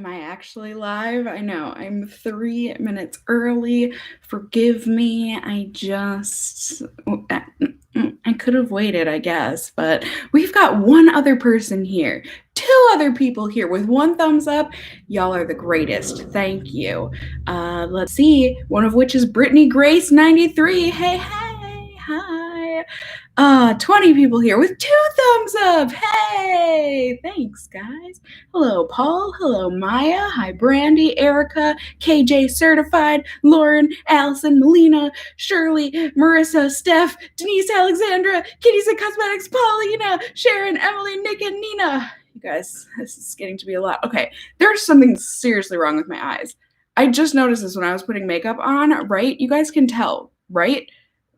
Am I actually live? I know, I'm 3 minutes early. Forgive me. I could have waited, I guess, but we've got one other person here. 2 other people here with 1 thumbs up. Y'all are the greatest. Thank you. Let's see. One of which is Brittany Grace 93. Hey, hi. 20 people here with 2 thumbs up. Hey, thanks, guys. Hello, Paul. Hello, Maya. Hi, Brandy, Erica, KJ Certified, Lauren, Allison, Melina, Shirley, Marissa, Steph, Denise, Alexandra, Kitty's and Cosmetics, Paulina, Sharon, Emily, Nick, and Nina. You guys, this is getting to be a lot. Okay, there's something seriously wrong with my eyes. I just noticed this when I was putting makeup on, right? You guys can tell, right?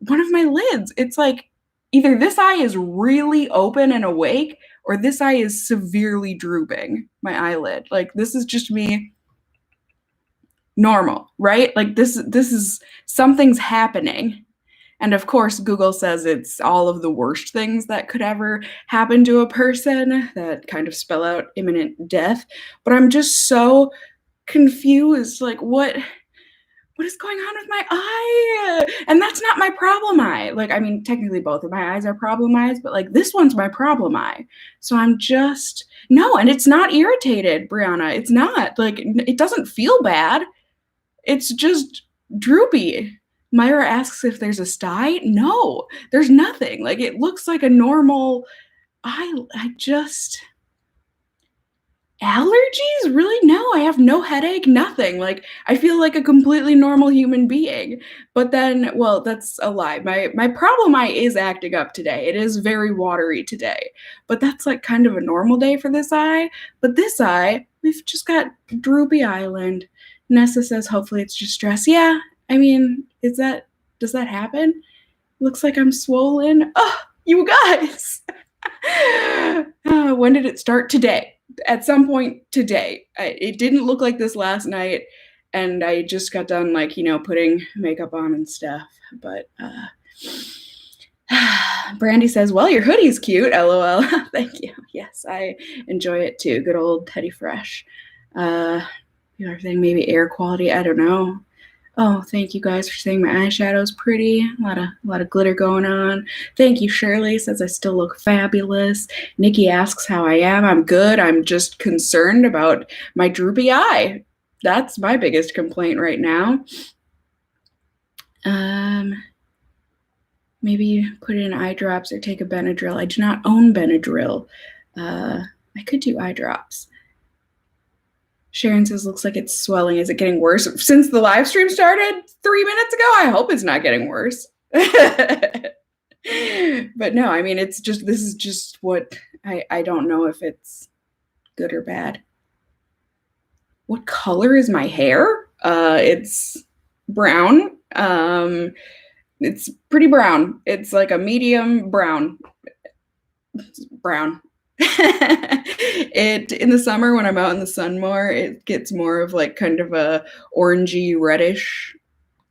One of my lids, it's like either this eye is really open and awake or this eye is severely drooping, my eyelid. Like, this is just me normal, right? Like, this is something's happening. And of course, Google says it's all of the worst things that could ever happen to a person that kind of spell out imminent death. But I'm just so confused. Like, what is going on with my eye? And that's not my problem eye. Like, I mean, technically both of my eyes are problem eyes, but like this one's my problem eye. So I'm just, no, and it's not irritated, Brianna. It's not. Like, it doesn't feel bad. It's just droopy. Myra asks if there's a sty. No, there's nothing. Like, it looks like a normal eye. Allergies? Really? No, I have no headache, nothing. Like, I feel like a completely normal human being. But then, well, that's a lie. My problem eye is acting up today. It is very watery today. But that's like kind of a normal day for this eye. But this eye, we've just got droopy island. Nessa says hopefully it's just stress. Yeah, I mean, does that happen? Looks like I'm swollen. Oh, you guys. When did it start? Today. At some point today. It didn't look like this last night, and I just got done, like, putting makeup on and stuff. But Brandy says, well, your hoodie's cute, LOL. Thank you. Yes, I enjoy it too. Good old Teddy Fresh. The other thing, maybe air quality, I don't know. Oh, thank you guys for saying my eyeshadow's pretty. A lot of glitter going on. Thank you, Shirley. Says I still look fabulous. Nikki asks how I am. I'm good. I'm just concerned about my droopy eye. That's my biggest complaint right now. Maybe put in eye drops or take a Benadryl. I do not own Benadryl. I could do eye drops. Sharon says, looks like it's swelling. Is it getting worse? Since the live stream started 3 minutes ago, I hope it's not getting worse. But no, I mean, this is just what, I don't know if it's good or bad. What color is my hair? It's brown. It's pretty brown. It's like a medium brown. It's brown. In the summer when I'm out in the sun more, it gets more of like kind of a orangey reddish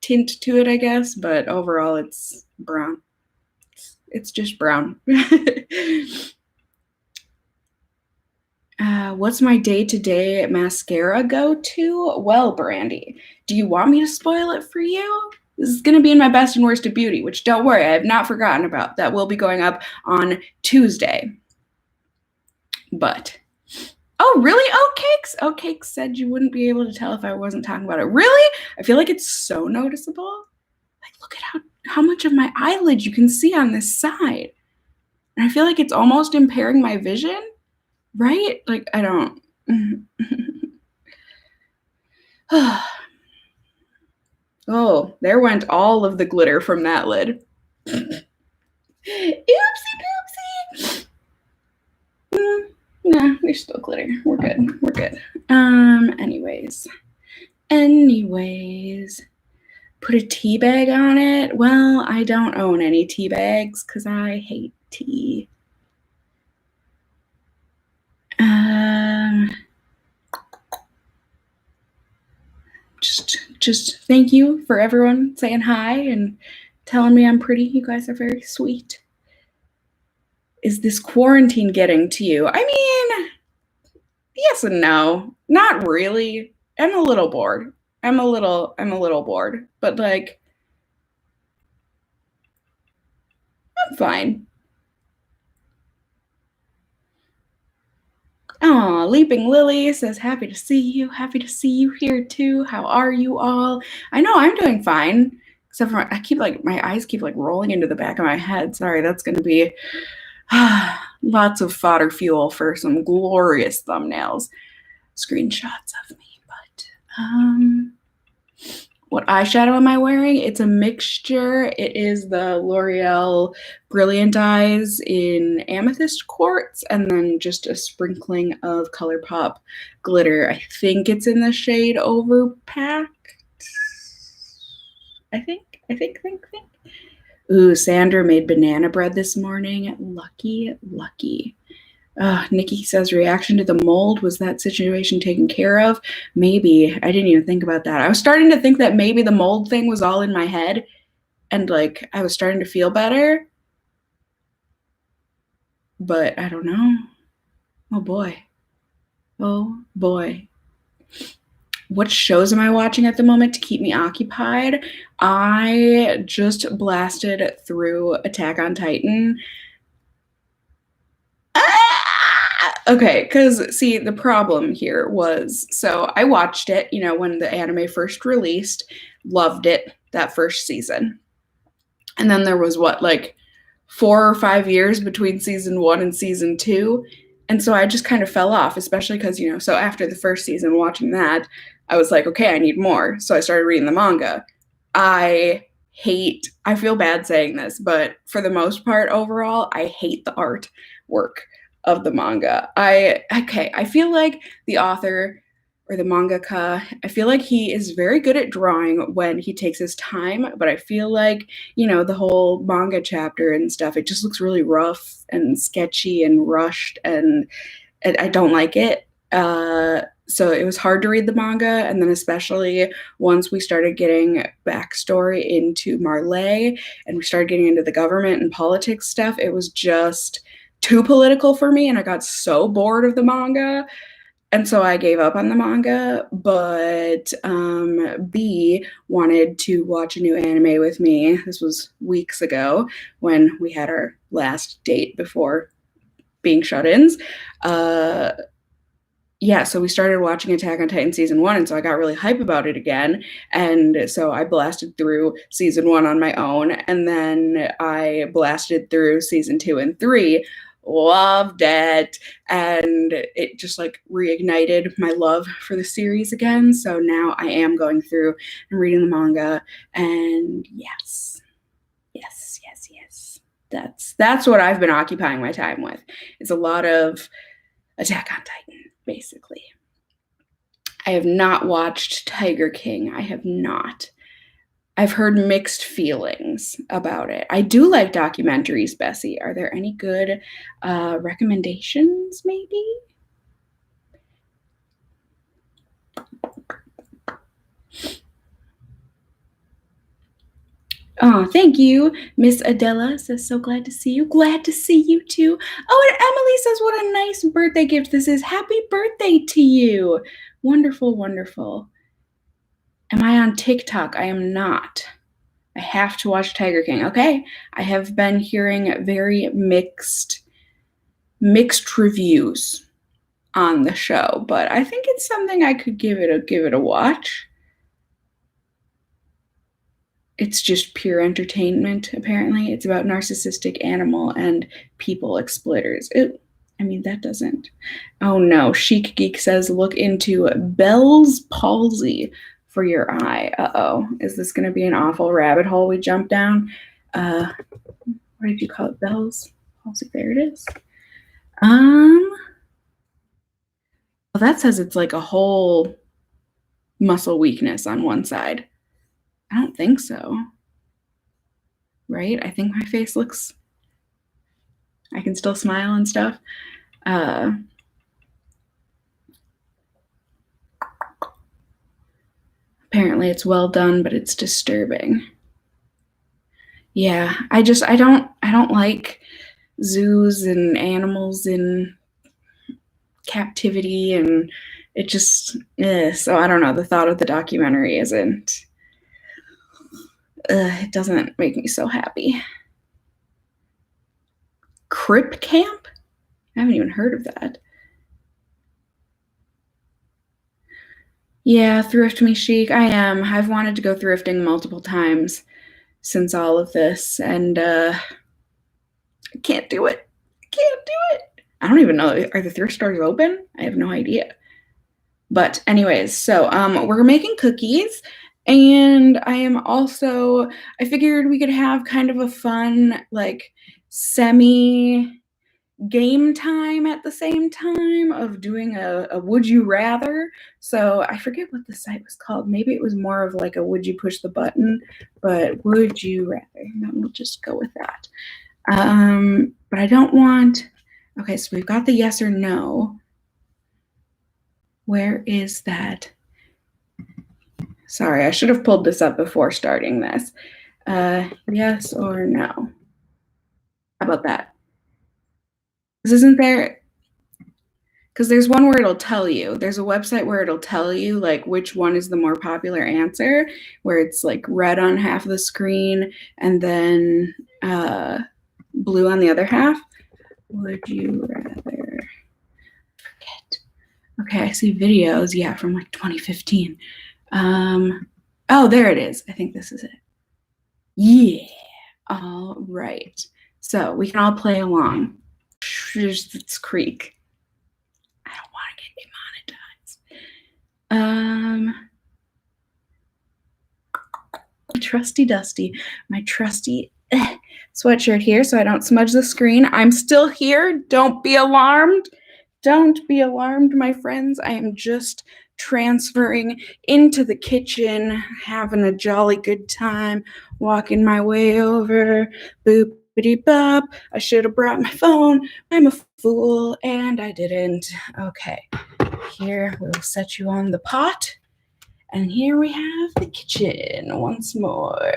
tint to it, I guess, but overall it's brown. It's just brown. What's my day-to-day mascara go-to? Well, Brandy, do you want me to spoil it for you? This is going to be in my best and worst of beauty, which don't worry, I have not forgotten about. That will be going up on Tuesday. But, oh, really? Oh, Cakes said you wouldn't be able to tell if I wasn't talking about it. Really? I feel like it's so noticeable. Like, look at how much of my eyelid you can see on this side. And I feel like it's almost impairing my vision, right? Like, I don't. Oh, there went all of the glitter from that lid. Oopsie poopsie. Nah, there's still glitter. We're good. Anyways, put a tea bag on it. Well, I don't own any tea bags because I hate tea. Just thank you for everyone saying hi and telling me I'm pretty. You guys are very sweet. Is this quarantine getting to you? I mean, Yes and no. Not really. I'm a little bored. I'm a little bored, but like I'm fine. Aw, Leaping Lily says, happy to see you. Happy to see you here too. How are you all? I know I'm doing fine. Except for my eyes keep like rolling into the back of my head. Sorry, that's gonna be lots of fodder fuel for some glorious thumbnails, screenshots of me. But what eyeshadow am I wearing? It's a mixture. It is the L'Oreal Brilliant Eyes in Amethyst Quartz, and then just a sprinkling of ColourPop glitter. I think it's in the shade Overpacked. I think. Ooh, Sandra made banana bread this morning. Lucky, lucky. Nikki says, reaction to the mold. Was that situation taken care of? Maybe. I didn't even think about that. I was starting to think that maybe the mold thing was all in my head and like I was starting to feel better. But I don't know. Oh boy. Oh boy. What shows am I watching at the moment to keep me occupied? I just blasted through Attack on Titan. Okay, because see, the problem here was so I watched it, when the anime first released, loved it that first season. And then there was what, like 4 or 5 years between season one and season two. And so I just kind of fell off, especially because, so after the first season, watching that, I was like, okay, I need more. So I started reading the manga. I feel bad saying this, but for the most part, overall, I hate the art work of the manga. I feel like the author or the mangaka, I feel like he is very good at drawing when he takes his time, but I feel like, the whole manga chapter and stuff, it just looks really rough and sketchy and rushed, and I don't like it. So it was hard to read the manga, and then especially once we started getting backstory into Marley and we started getting into the government and politics stuff, it was just too political for me, and I got so bored of the manga. And so I gave up on the manga, but B wanted to watch a new anime with me. This was weeks ago when we had our last date before being shut-ins. Yeah, so we started watching Attack on Titan season one, and so I got really hype about it again. And so I blasted through season one on my own, and then I blasted through season two and three. Loved it, and it just like reignited my love for the series again. So now I am going through and reading the manga, and yes, yes, yes, yes. That's what I've been occupying my time with. It's a lot of Attack on Titan, basically. I have not watched Tiger King. I have not. I've heard mixed feelings about it. I do like documentaries, Bessie. Are there any good recommendations, maybe? Oh, thank you. Miss Adela says, so glad to see you. Glad to see you too. Oh, and Emily says, what a nice birthday gift this is. Happy birthday to you. Wonderful, wonderful. Am I on TikTok? I am not. I have to watch Tiger King. Okay. I have been hearing very mixed reviews on the show, but I think it's something I could give it a watch. It's just pure entertainment, apparently. It's about narcissistic animal and people exploiters. That doesn't. Oh no, Chic Geek says look into Bell's palsy for your eye. Uh-oh. Is this going to be an awful rabbit hole we jump down? What did you call it? Bell's palsy. There it is. Well, that says it's like a whole muscle weakness on one side. I don't think so. Right? I think my face looks, I can still smile and stuff. Apparently it's well done, but it's disturbing. Yeah, I don't like zoos and animals in captivity, and it just so I don't know, the thought of the documentary isn't it doesn't make me so happy. Crip camp? I haven't even heard of that. Yeah, thrift me chic. I am. I've wanted to go thrifting multiple times since all of this, and I can't do it. Can't do it. I don't even know. Are the thrift stores open? I have no idea. But anyways, so we're making cookies, and I figured we could have kind of a fun, like, semi game time at the same time of doing a would you rather. So I forget what the site was called. Maybe it was more of like a would you push the button, but would you rather. No, we'll just go with that. But I don't want, okay, so we've got the yes or no. Where is that? Sorry, I should have pulled this up before starting this. Yes or no? How about that? This isn't there, because there's one where it'll tell you. There's a website where it'll tell you like which one is the more popular answer, where it's like red on half of the screen and then blue on the other half. Would you rather? Forget. Okay, I see videos, yeah, from like 2015. Oh, there it is. I think this is it. Yeah. All right. So we can all play along. It's Creek. I don't want to get demonetized. My trusty dusty, my trusty sweatshirt here so I don't smudge the screen. I'm still here. Don't be alarmed. Don't be alarmed, my friends. I am just transferring into the kitchen, having a jolly good time, walking my way over. Boopity bop. I should have brought my phone. I'm a fool, and I didn't. Okay, here we'll set you on the pot. And here we have the kitchen once more.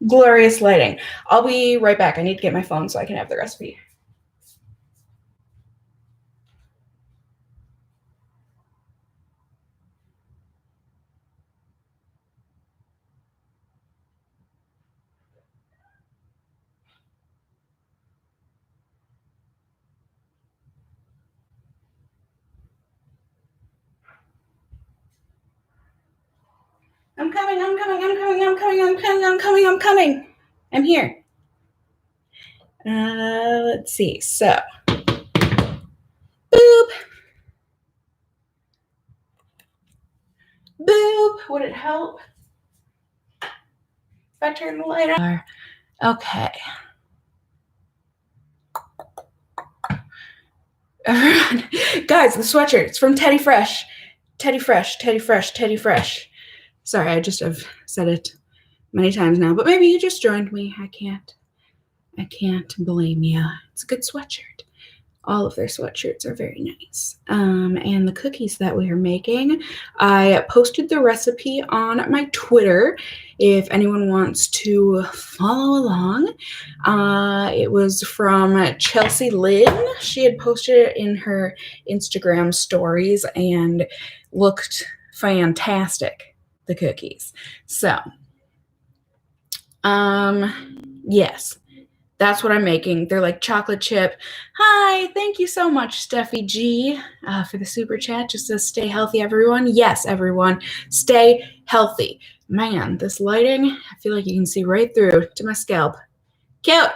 Glorious lighting. I'll be right back. I need to get my phone so I can have the recipe. I'm coming. I'm here. Let's see. So, boop. Boop. Would it help if I turn the light on? Okay. Guys, the sweatshirt. It's from Teddy Fresh. Teddy Fresh. Sorry, I just have said it many times now, but maybe you just joined me. I can't blame you. It's a good sweatshirt. All of their sweatshirts are very nice. And the cookies that we are making, I posted the recipe on my Twitter if anyone wants to follow along. It was from Chelsea Lynn. She had posted it in her Instagram stories and looked fantastic, the cookies. So, yes. That's what I'm making. They're like chocolate chip. Hi, thank you so much, Steffi G, for the super chat. Just says, stay healthy, everyone. Yes, everyone, stay healthy. Man, this lighting, I feel like you can see right through to my scalp. Cute.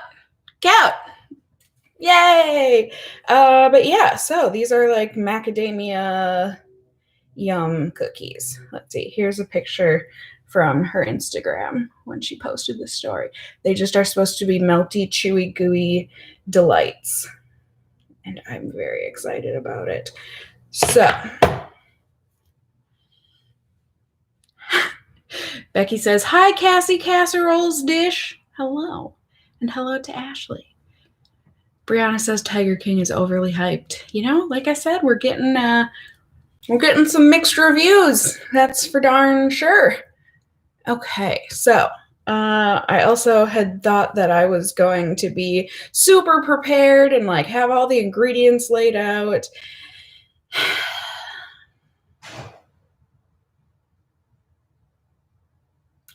Yay. But yeah, so these are like macadamia yum cookies. Let's see. Here's a picture from her Instagram when she posted this story. They just are supposed to be melty, chewy, gooey delights. And I'm very excited about it. So, Becky says, hi, Cassie Casserole's dish. Hello. And hello to Ashley. Brianna says Tiger King is overly hyped. You know, like I said, we're getting some mixed reviews. That's for darn sure. Okay, so I also had thought that I was going to be super prepared and like have all the ingredients laid out.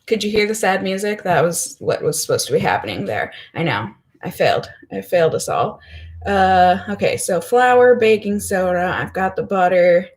Could you hear the sad music? That was what was supposed to be happening there. I know. I failed. I failed us all. Okay, so flour, baking soda. I've got the butter.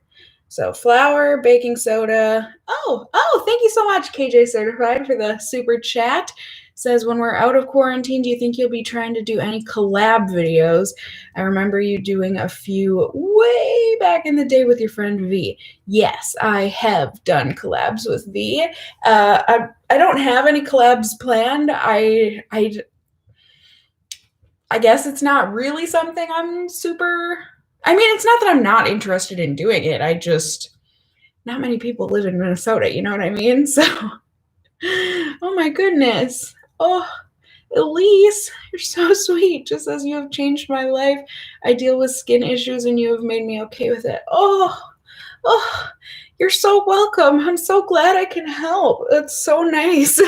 So flour, baking soda. Oh, thank you so much, KJ Certified, for the super chat. Says, when we're out of quarantine, do you think you'll be trying to do any collab videos? I remember you doing a few way back in the day with your friend V. Yes, I have done collabs with V. I don't have any collabs planned. I guess it's not really something I'm super. I mean, it's not that I'm not interested in doing it. I just, not many people live in Minnesota, you know what I mean? So, oh my goodness. Oh, Elise, you're so sweet. Just as you have changed my life, I deal with skin issues and you have made me okay with it. Oh, you're so welcome. I'm so glad I can help. That's so nice.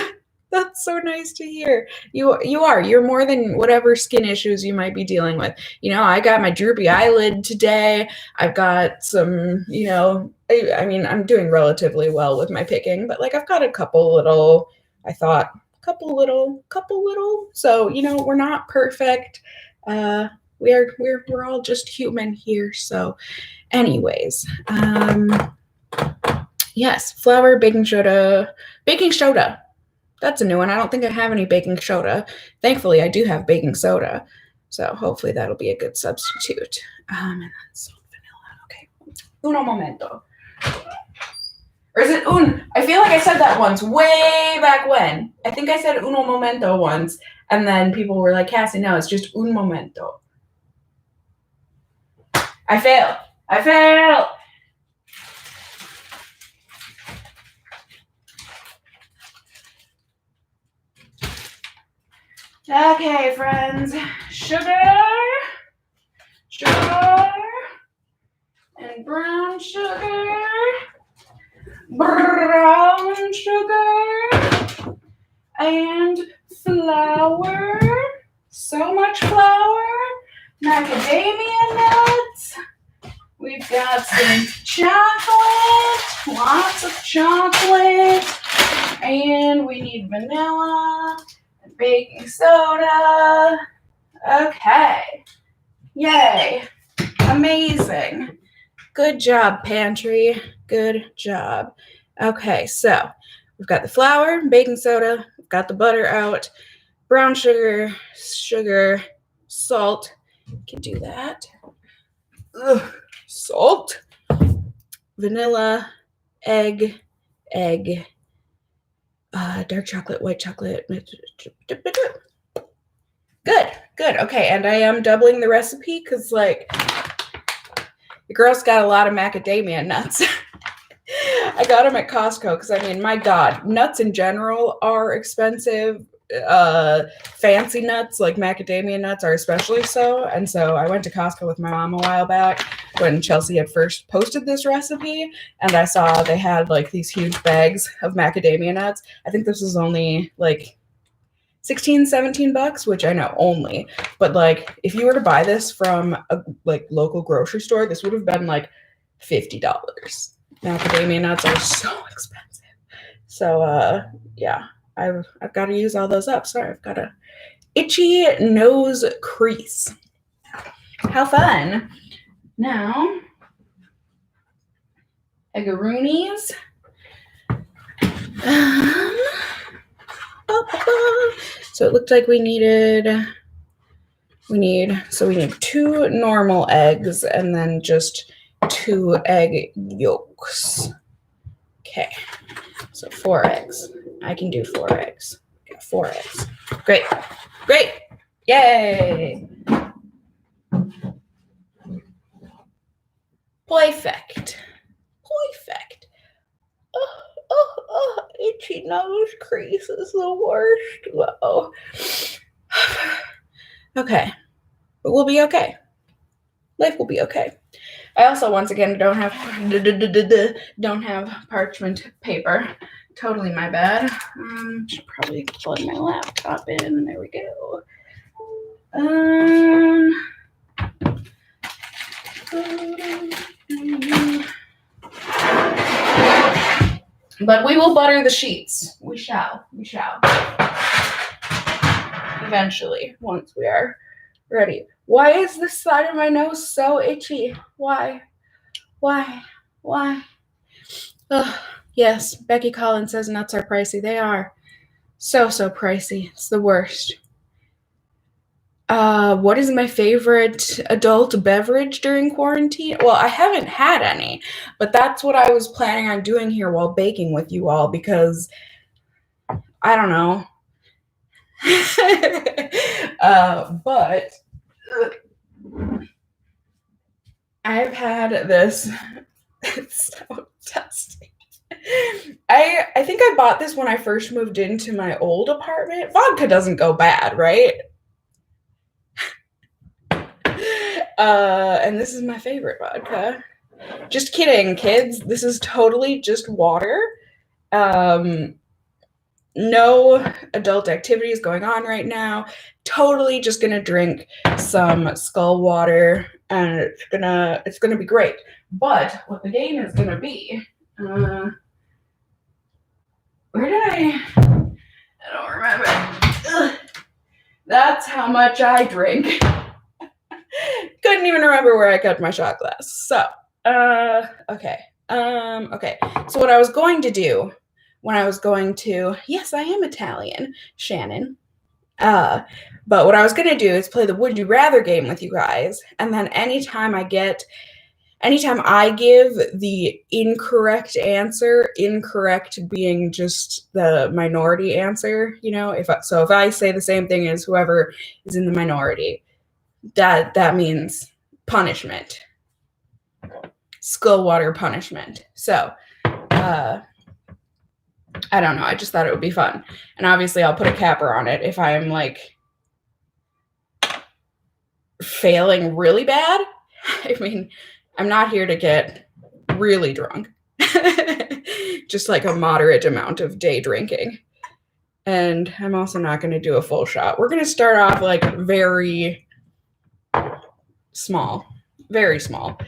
That's so nice to hear. You're more than whatever skin issues you might be dealing with. You know, I got my droopy eyelid today. I've got some, you know, I mean, I'm doing relatively well with my picking, but like I've got a couple little, couple little. So, you know, we're not perfect. We're all just human here. So anyways, yes, flour, baking soda. That's a new one. I don't think I have any baking soda. Thankfully, I do have baking soda. So hopefully that'll be a good substitute. And then salt, vanilla. Okay. Uno momento. Or is it un? I feel like I said that once way back when. I think I said uno momento once. And then people were like, Cassie, no, it's just un momento. I failed. Okay, friends. Sugar. And brown sugar. And flour. So much flour. Macadamia nuts. We've got some chocolate. Lots of chocolate. And we need vanilla. Baking soda. Okay. Yay. Amazing. Good job, pantry. Good job. Okay, so we've got the flour, baking soda, we've got the butter out, brown sugar, salt. Can do that. Salt, vanilla, egg, dark chocolate, white chocolate. Good. Okay, and I am doubling the recipe because, like, the girl's got a lot of macadamia nuts. I got them at Costco because, I mean, my God, nuts in general are expensive. Fancy nuts, like macadamia nuts, are especially so. And so I went to Costco with my mom a while back when Chelsea had first posted this recipe, and I saw they had like these huge bags of macadamia nuts. I think this was only like $16-17, which I know only, but like if you were to buy this from a like local grocery store, this would have been like $50. Macadamia nuts are so expensive. So yeah, I've got to use all those up. Sorry, I've got a itchy nose crease. How fun. Now, eggaroonies. So it looked like we need 2 normal eggs and then just 2 egg yolks. Okay, so 4 eggs. I can do 4 eggs. Got 4 eggs. Great. Yay. Perfect. Oh, itchy nose crease is the worst. Whoa. Okay, but we'll be okay. Life will be okay. I also, once again, don't have parchment paper Totally my bad. Should probably plug my laptop in. There we go. But we will butter the sheets. We shall. Eventually, once we are ready. Why is this side of my nose so itchy? Why? Ugh. Yes, Becky Collins says nuts are pricey. They are. So pricey. It's the worst. What is my favorite adult beverage during quarantine? Well, I haven't had any, but that's what I was planning on doing here while baking with you all because I don't know. But I've had this. It's so dusty. I think I bought this when I first moved into my old apartment. Vodka doesn't go bad, right? And this is my favorite vodka. Just kidding, kids. This is totally just water. No adult activities going on right now. Totally just gonna drink some Skull water, and it's gonna be great. But what the game is gonna be, where did I don't remember. Ugh. That's how much I drink. Couldn't even remember where I kept my shot glass. So, okay. So what I was going to do yes, I am Italian, Shannon. But what I was going to do is play the Would You Rather game with you guys. And then anytime I give the incorrect answer, incorrect being just the minority answer, if I say the same thing as whoever is in the minority, that means punishment. Skull water punishment. So, I don't know. I just thought it would be fun. And obviously I'll put a capper on it if I am failing really bad. I mean, I'm not here to get really drunk. Just a moderate amount of day drinking. And I'm also not going to do a full shot. We're going to start off very small. Very small.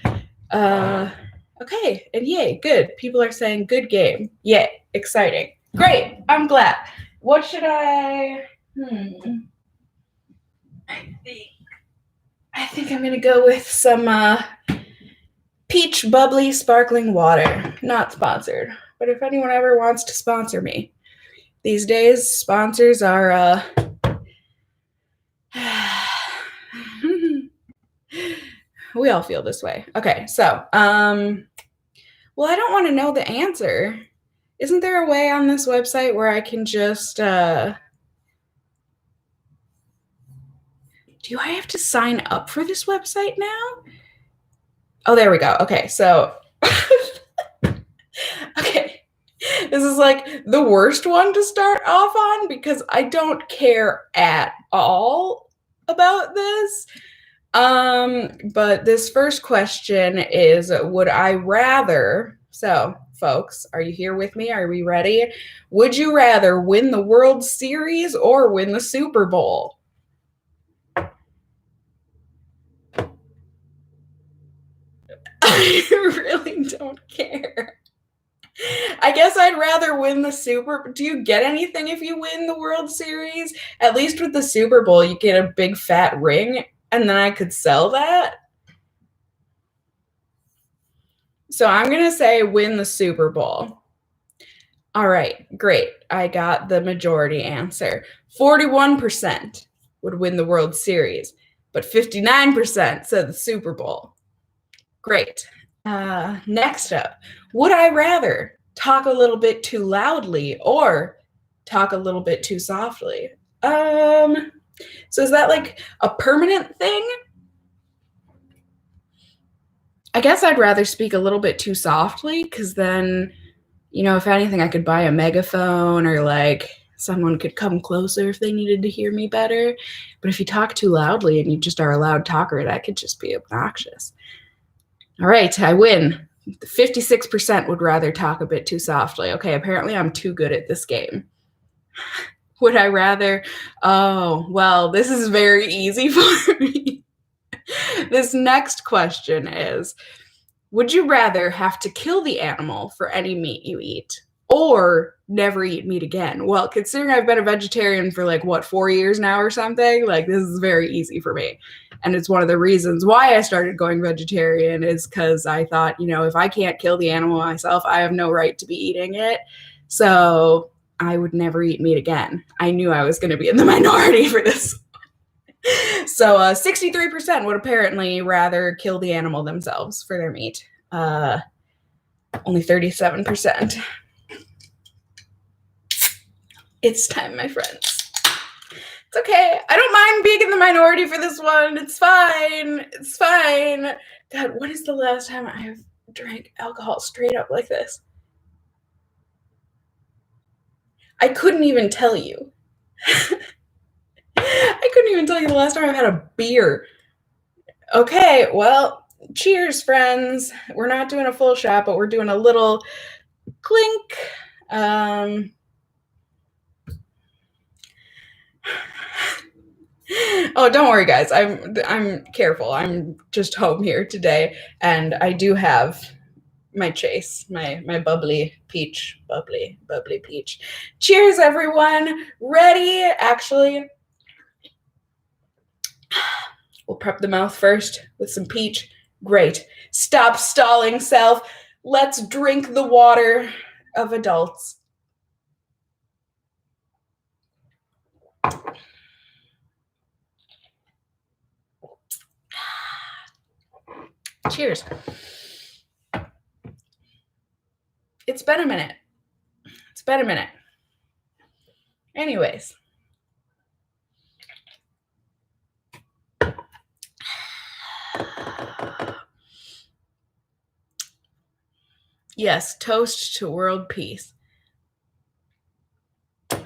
Okay, and yay, good. People are saying good game. Yay, exciting. Great, I'm glad. What should I... I think I'm going to go with some peach bubbly sparkling water. Not sponsored, but if anyone ever wants to sponsor me. These days, sponsors are... We all feel this way. Okay, so, well, I don't want to know the answer. Isn't there a way on this website where I can just, do I have to sign up for this website now? Oh, there we go. Okay, so, okay, this is the worst one to start off on because I don't care at all about this. But this first question is, would I rather, so folks, are you here with me? Are we ready? Would you rather win the World Series or win the Super Bowl? I really don't care. I guess I'd rather win the do you get anything if you win the World Series? At least with the Super Bowl, you get a big fat ring. And then I could sell that. So I'm going to say win the Super Bowl. All right, great. I got the majority answer. 41% would win the World Series, but 59% said the Super Bowl. Great. Next up, would I rather talk a little bit too loudly or talk a little bit too softly? So is that a permanent thing? I guess I'd rather speak a little bit too softly because then, if anything, I could buy a megaphone or someone could come closer if they needed to hear me better. But if you talk too loudly and you just are a loud talker, that could just be obnoxious. All right, I win. 56% would rather talk a bit too softly. Okay, apparently I'm too good at this game. Would I rather? Oh, well, this is very easy for me. This next question is, would you rather have to kill the animal for any meat you eat or never eat meat again? Well, considering I've been a vegetarian for like, what, 4 years now or something, like this is very easy for me. And it's one of the reasons why I started going vegetarian is because I thought, you know, if I can't kill the animal myself, I have no right to be eating it. So I would never eat meat again. I knew I was going to be in the minority for this. So 63% would apparently rather kill the animal themselves for their meat. Only 37%. It's time, my friends. It's okay. I don't mind being in the minority for this one. It's fine. It's fine. God, when is the last time I have drank alcohol straight up like this? I couldn't even tell you. I couldn't even tell you the last time I've had a beer. Okay, well, cheers, friends. We're not doing a full shot, but we're doing a little clink. Oh, don't worry, guys. I'm careful. I'm just home here today, and I do have my chase, my bubbly peach. Cheers, everyone. Ready? Actually, we'll prep the mouth first with some peach. Great. Stop stalling, self. Let's drink the water of adults. Cheers. It's been a minute. Anyways. Yes, toast to world peace.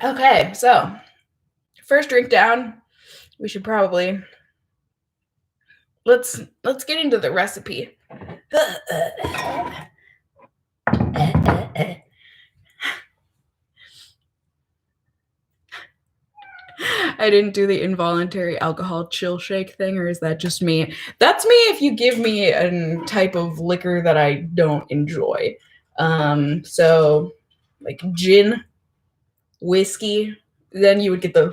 Okay, so first drink down. We should probably let's get into the recipe. I didn't do the involuntary alcohol chill shake thing, or is that just me? That's me if you give me a type of liquor that I don't enjoy. So like gin, whiskey, then you would get the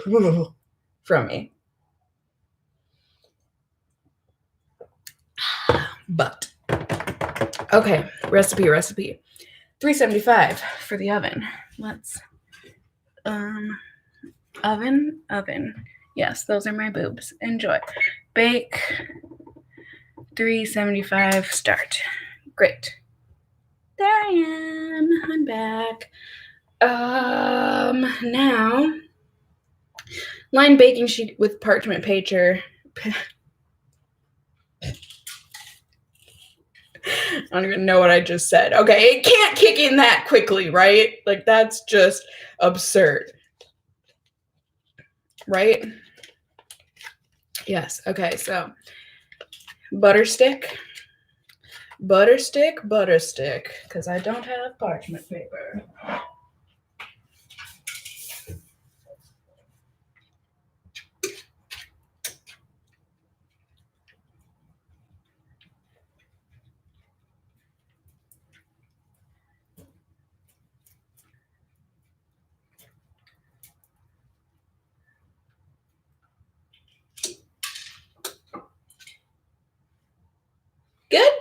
from me. But okay, recipe. 375 for the oven. Let's oven. Yes, those are my boobs. Enjoy. Bake. 375 start. Great. There I am. I'm back. Now line baking sheet with parchment paper. I don't even know what I just said. Okay, it can't kick in that quickly, right? Like, that's just absurd. Right? Yes. Okay, so butter stick, because I don't have parchment paper. Good?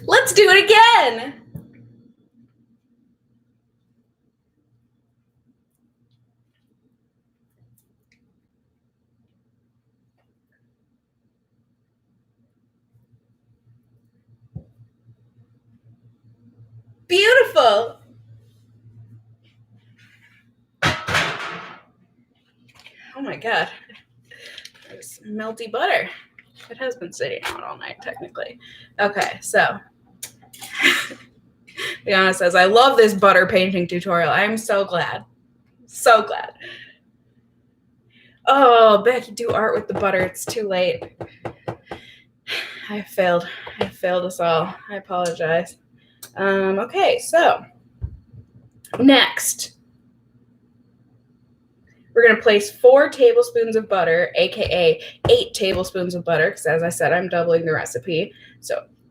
Let's do it again. Beautiful. Oh my God. There's melty butter. It has been sitting out all night, technically. Okay, so Liana says, I love this butter painting tutorial. I'm so glad. So glad. Oh, Becky, do art with the butter. It's too late. I failed. I failed us all. I apologize. Okay, so next, we're going to place 4 tablespoons of butter, aka 8 tablespoons of butter, because as I said, I'm doubling the recipe.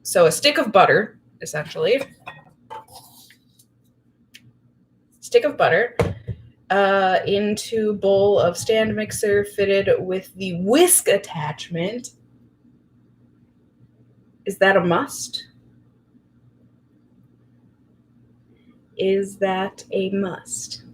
So a stick of butter, essentially. Stick of butter into bowl of stand mixer fitted with the whisk attachment. Is that a must? Is that a must?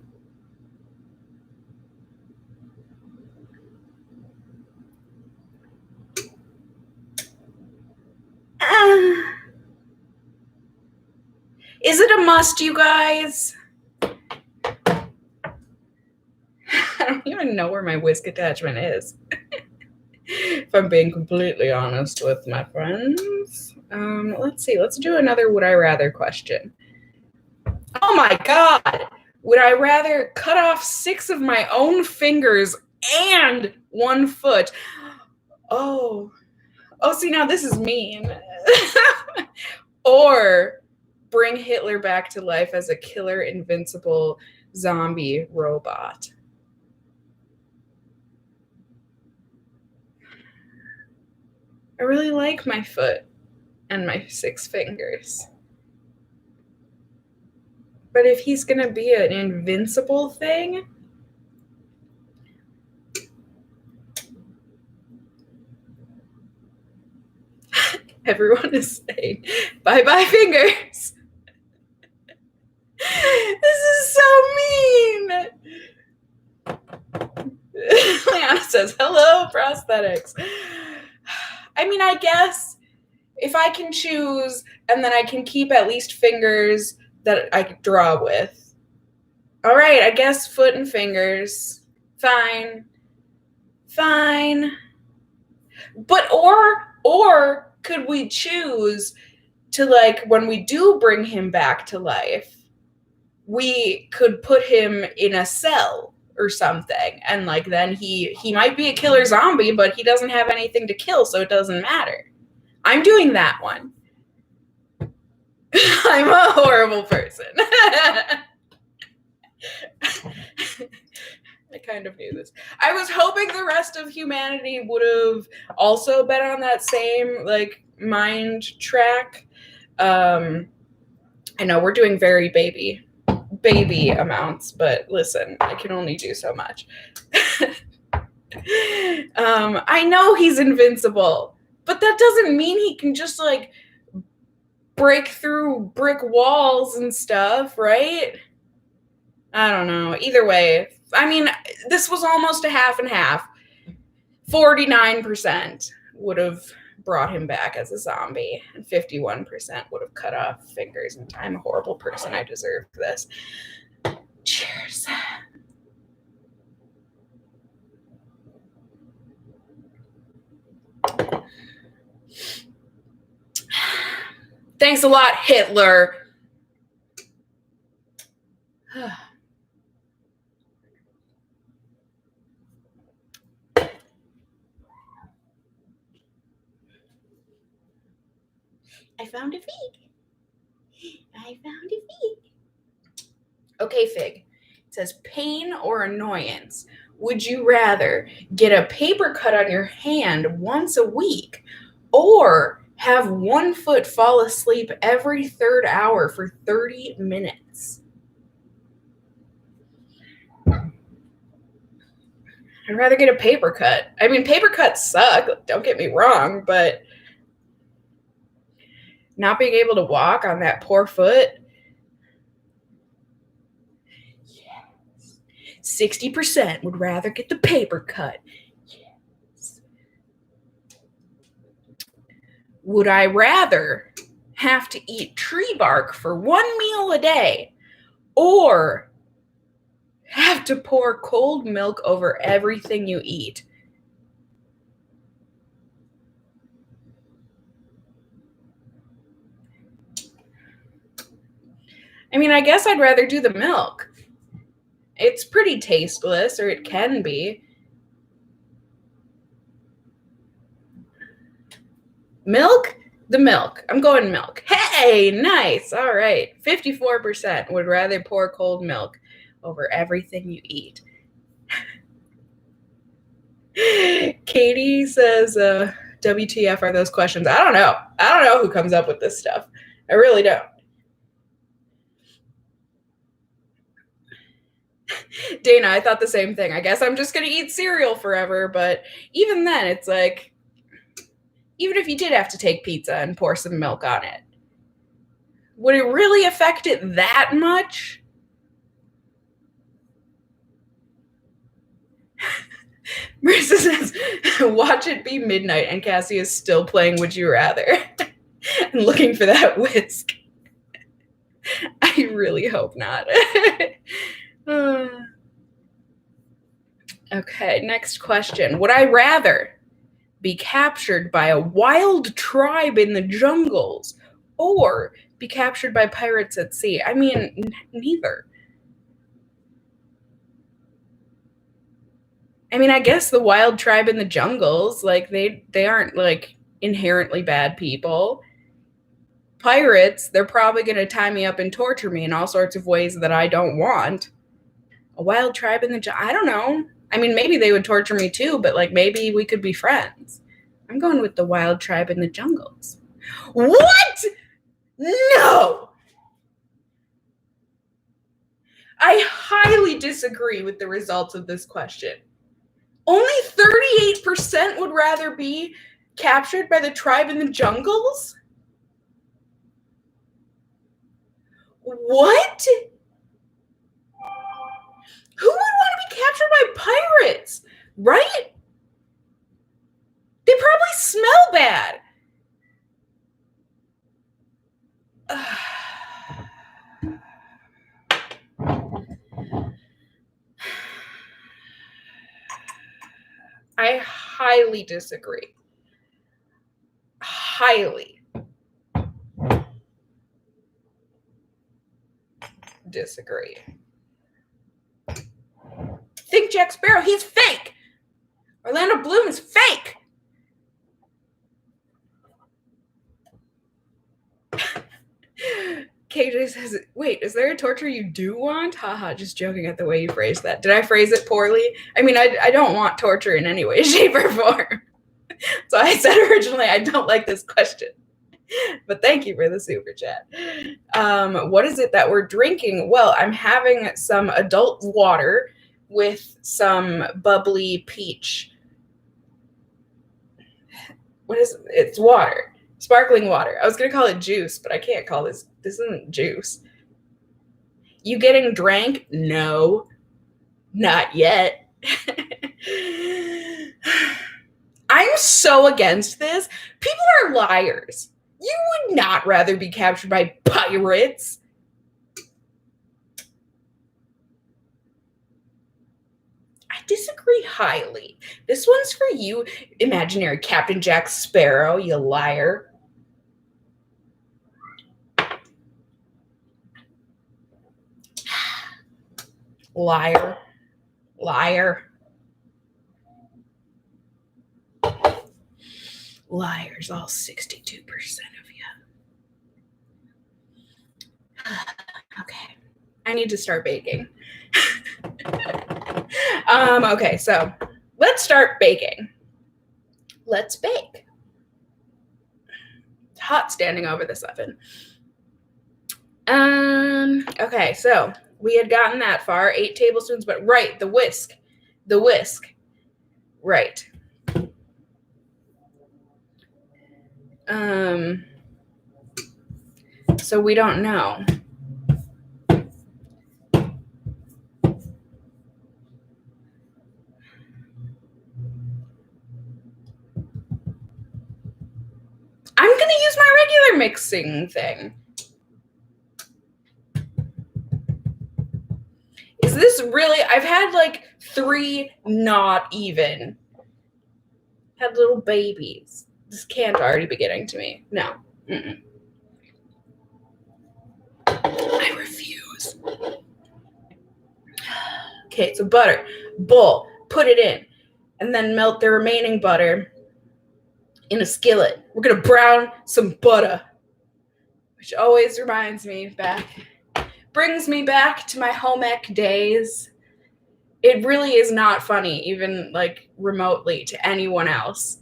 Is it a must, you guys? I don't even know where my whisk attachment is. If I'm being completely honest with my friends. Let's see. Let's do another would I rather question. Oh my God. Would I rather cut off 6 of my own fingers and 1 foot? Oh, see, now this is mean. Or bring Hitler back to life as a killer, invincible zombie robot. I really like my foot and my 6 fingers. But if he's going to be an invincible thing, everyone is saying, bye-bye fingers. This is so mean. Leanna says, hello, prosthetics. I mean, I guess if I can choose and then I can keep at least fingers that I could draw with. All right, I guess foot and fingers. Fine. But or could we choose to, like, when we do bring him back to life, we could put him in a cell or something, and like then he might be a killer zombie, but he doesn't have anything to kill, so it doesn't matter. I'm doing that one. I'm a horrible person. I kind of knew this. I was hoping the rest of humanity would have also been on that same like mind track. I know we're doing very baby amounts, but listen, I can only do so much. I know he's invincible, but that doesn't mean he can just like break through brick walls and stuff, right? I don't know. Either way, I mean, this was almost a half and half. 49% would have brought him back as a zombie, and 51% would have cut off fingers. And I'm a horrible person. I deserve this. Cheers. Thanks a lot, Hitler. I found a fig. Okay, Fig. It says pain or annoyance. Would you rather get a paper cut on your hand once a week or have 1 foot fall asleep every 3rd hour for 30 minutes? I'd rather get a paper cut. I mean, paper cuts suck, don't get me wrong, but not being able to walk on that poor foot. Yes. 60% would rather get the paper cut. Yes. Would I rather have to eat tree bark for 1 meal a day or have to pour cold milk over everything you eat? I mean, I guess I'd rather do the milk. It's pretty tasteless, or it can be. Milk? The milk. I'm going milk. Hey, nice. All right. 54% would rather pour cold milk over everything you eat. Katie says, WTF are those questions? I don't know. I don't know who comes up with this stuff. I really don't. Dana, I thought the same thing. I guess I'm just going to eat cereal forever. But even then, it's like, even if you did have to take pizza and pour some milk on it, would it really affect it that much? Marissa says, watch it be midnight and Cassie is still playing Would You Rather and looking for that whisk. I really hope not. Okay, next question. Would I rather be captured by a wild tribe in the jungles or be captured by pirates at sea? I mean, neither. I mean, I guess the wild tribe in the jungles, like they aren't like inherently bad people. Pirates, they're probably going to tie me up and torture me in all sorts of ways that I don't want. A wild tribe in the I don't know. I mean, maybe they would torture me too, but like maybe we could be friends. I'm going with the wild tribe in the jungles. What? No! I highly disagree with the results of this question. Only 38% would rather be captured by the tribe in the jungles? What? Who would want to be captured by pirates? Right? They probably smell bad. I highly disagree. Highly disagree. Think Jack Sparrow, he's fake. Orlando Bloom is fake. KJ says, wait, is there a torture you do want? Haha, just joking at the way you phrased that. Did I phrase it poorly? I mean, I don't want torture in any way, shape, or form. So I said originally, I don't like this question. But thank you for the super chat. What is it that we're drinking? Well, I'm having some adult water with some bubbly peach. What is it? It's water. Sparkling water. I was going to call it juice, but I can't call this. This isn't juice. You getting drank? No. Not yet. I'm so against this. People are liars. You would not rather be captured by pirates. I disagree highly. This one's for you, imaginary Captain Jack Sparrow, you liar. Liar. Liar. Liars, all 62% of you. Okay. I need to start baking. Okay, so let's start baking. Let's bake. It's hot standing over this oven. Okay, so we had gotten that far, 8 tablespoons, but right, the whisk. The whisk. Right. So we don't know. I'm going to use my regular mixing thing. Is this really? I've had like 3 not even. Had little babies. This can't already be getting to me. No. Mm-mm. I refuse. Okay, so butter. Bowl. Put it in. And then melt the remaining butter in a skillet. We're going to brown some butter, which always brings me back to my home ec days. It really is not funny, even like remotely, to anyone else.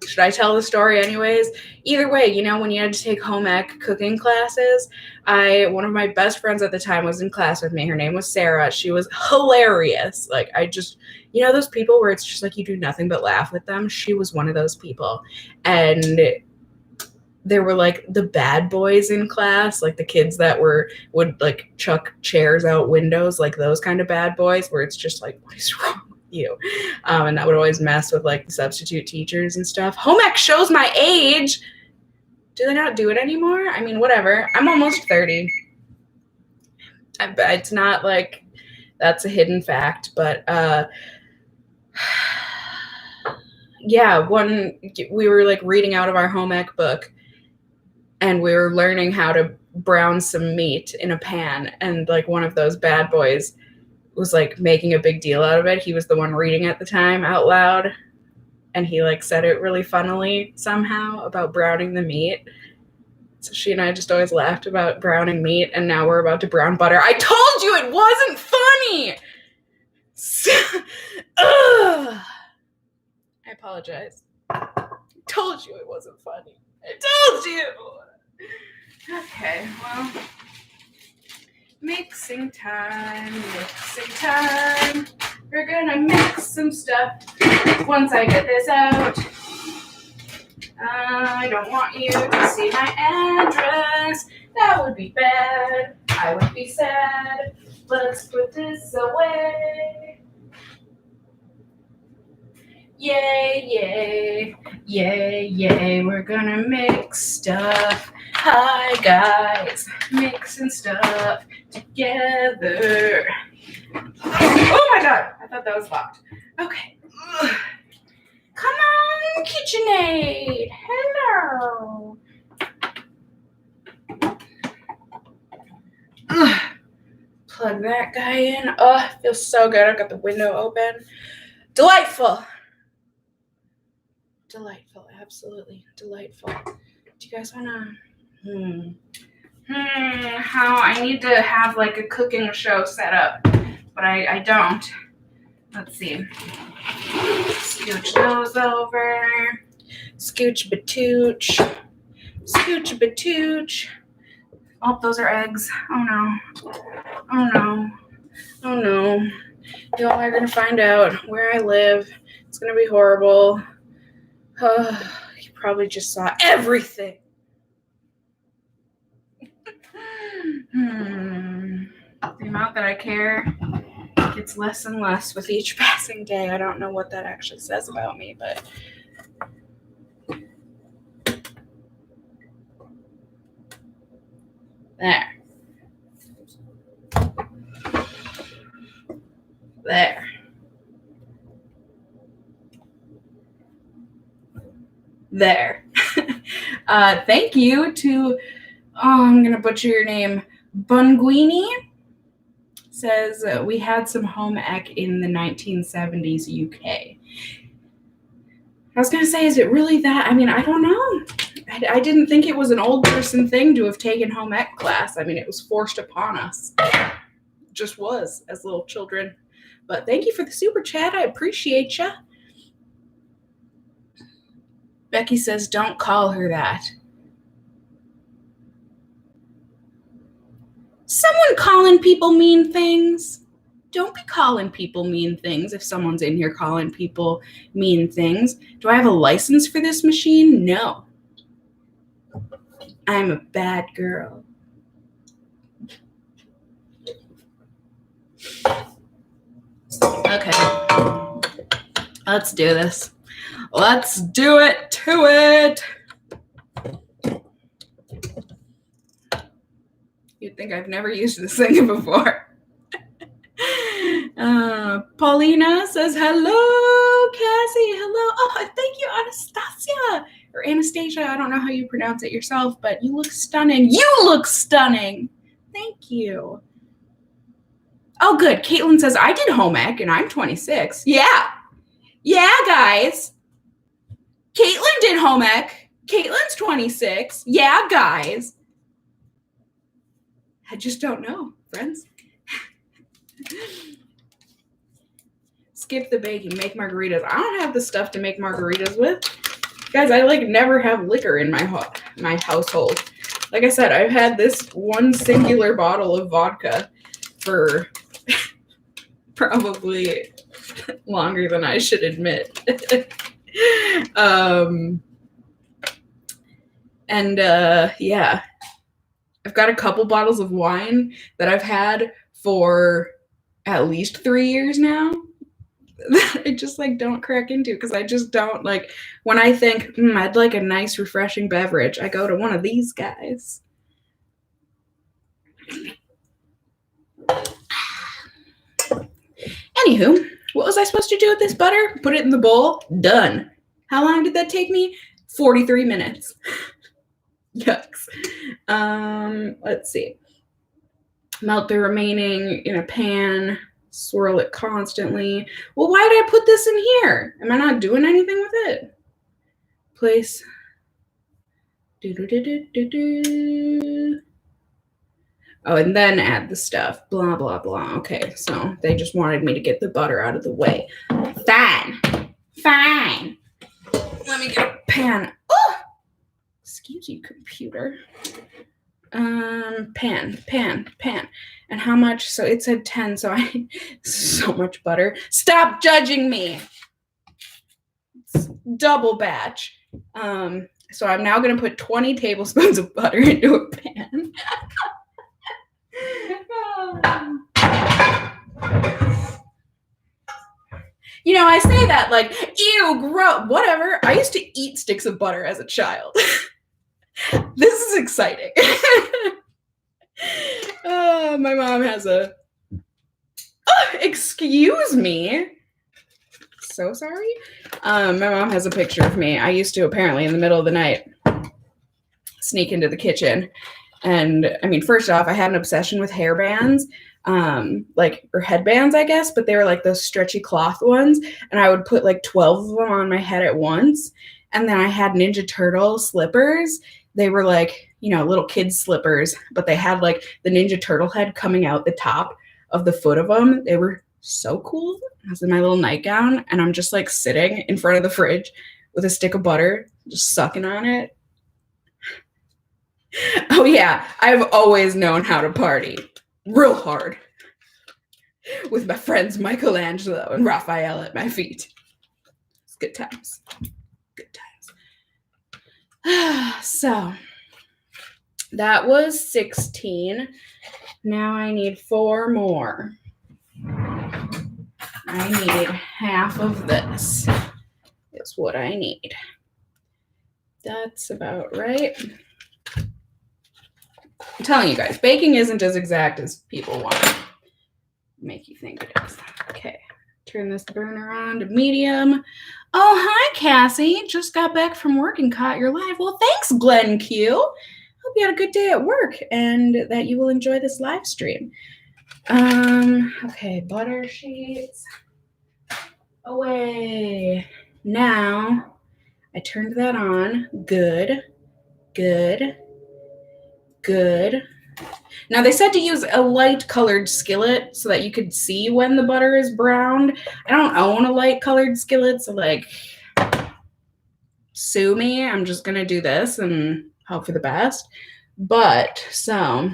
Should I tell the story anyways? Either way, you know, when you had to take home ec cooking classes, one of my best friends at the time was in class with me. Her name was Sarah. She was hilarious. Like, you know, those people where it's just like you do nothing but laugh with them. She was one of those people. And there were like the bad boys in class, like the kids that would like chuck chairs out windows, like those kind of bad boys where it's just like, what is wrong with you? And that would always mess with like substitute teachers and stuff. Home ec shows my age. Do they not do it anymore? I mean, whatever. I'm almost 30. It's not like that's a hidden fact, but yeah, we were like reading out of our home ec book, and we were learning how to brown some meat in a pan. And like one of those bad boys was like making a big deal out of it. He was the one reading at the time out loud. And he like said it really funnily somehow about browning the meat. So she and I just always laughed about browning meat. And now we're about to brown butter. I told you it wasn't funny. I apologize. I told you it wasn't funny. I told you. Okay, well, mixing time. We're gonna mix some stuff once I get this out. I don't want you to see my address. That would be bad. I would be sad. Let's put this away. Yay, yay, yay, yay. We're gonna mix stuff. Hi, guys. Mixing stuff together. Oh my God. I thought that was locked. Okay. Ugh. Come on, KitchenAid. Hello. Ugh. Plug that guy in. Oh, it feels so good. I've got the window open. Delightful. Delightful. Absolutely delightful. Do you guys want to... how I need to have like a cooking show set up, but I don't. Let's see. Scooch those over. Scooch batooch. Scooch batooch. Oh, those are eggs. Oh no. Oh no. Oh no. Y'all are gonna find out where I live. It's gonna be horrible. You probably just saw everything. The amount that I care gets less and less with each passing day. I don't know what that actually says about me, but there. There. There. Thank you to, I'm going to butcher your name, Bunguini. Says, we had some home ec in the 1970s UK. I was going to say, is it really that? I mean, I don't know. I didn't think it was an old person thing to have taken home ec class. I mean, it was forced upon us. It just was, as little children. But thank you for the super chat. I appreciate ya. Becky says, don't call her that. Someone calling people mean things. Don't be calling people mean things if someone's in here calling people mean things. Do I have a license for this machine? No. I'm a bad girl. Okay. Let's do this. Let's do it to it. You'd think I've never used this thing before. Paulina says, hello, Cassie. Hello. Oh, thank you, Anastasia. Or Anastasia. I don't know how you pronounce it yourself, but you look stunning. You look stunning. Thank you. Oh, good. Caitlin says, I did home ec and I'm 26. Yeah. Yeah, guys. Caitlin did home ec. Caitlin's 26. Yeah, guys. I just don't know, friends. Skip the baking, make margaritas. I don't have the stuff to make margaritas with. Guys, I like never have liquor in my household. Like I said, I've had this one singular bottle of vodka for probably longer than I should admit. Yeah, I've got a couple bottles of wine that I've had for at least 3 years now that I just like don't crack into because I just don't like when I think I'd like a nice refreshing beverage, I go to one of these guys. Anywho, what was I supposed to do with this butter? Put it in the bowl? Done. How long did that take me? 43 minutes. Yucks. Let's see. Melt the remaining in a pan. Swirl it constantly. Well, why did I put this in here? Am I not doing anything with it? Place. Oh, and then add the stuff. Blah, blah, blah. Okay, so they just wanted me to get the butter out of the way. Fine. Fine. Let me get a pan. Oh! Excuse you, computer. Pan. And how much? So it said 10, so I so much butter. Stop judging me. It's double batch. So I'm now gonna put 20 tablespoons of butter into a pan. You know, I say that like, ew, gross, whatever. I used to eat sticks of butter as a child. This is exciting. My mom has a... Oh, excuse me. So sorry. My mom has a picture of me. I used to apparently in the middle of the night sneak into the kitchen. And I mean, first off, I had an obsession with hair bands, or headbands, I guess, but they were like those stretchy cloth ones. And I would put like 12 of them on my head at once. And then I had Ninja Turtle slippers. They were like, you know, little kids slippers, but they had like the Ninja Turtle head coming out the top of the foot of them. They were so cool. I was in my little nightgown and I'm just like sitting in front of the fridge with a stick of butter, just sucking on it. Oh yeah, I've always known how to party real hard with my friends Michelangelo and Raphael at my feet. It's good times. Good times. So that was 16. Now I need 4 more. I need half of this is what I need. That's about right. I'm telling you guys, baking isn't as exact as people want to make you think it is. Okay, turn this burner on to medium. Oh, hi, Cassie. Just got back from work and caught your live. Well, thanks, Glenn Q. Hope you had a good day at work and that you will enjoy this live stream. Okay, butter sheets away. Now, I turned that on. Good. Now they said to use a light colored skillet so that you could see when the butter is browned. I don't own a light colored skillet, so like, sue me. I'm just gonna do this and hope for the best. But so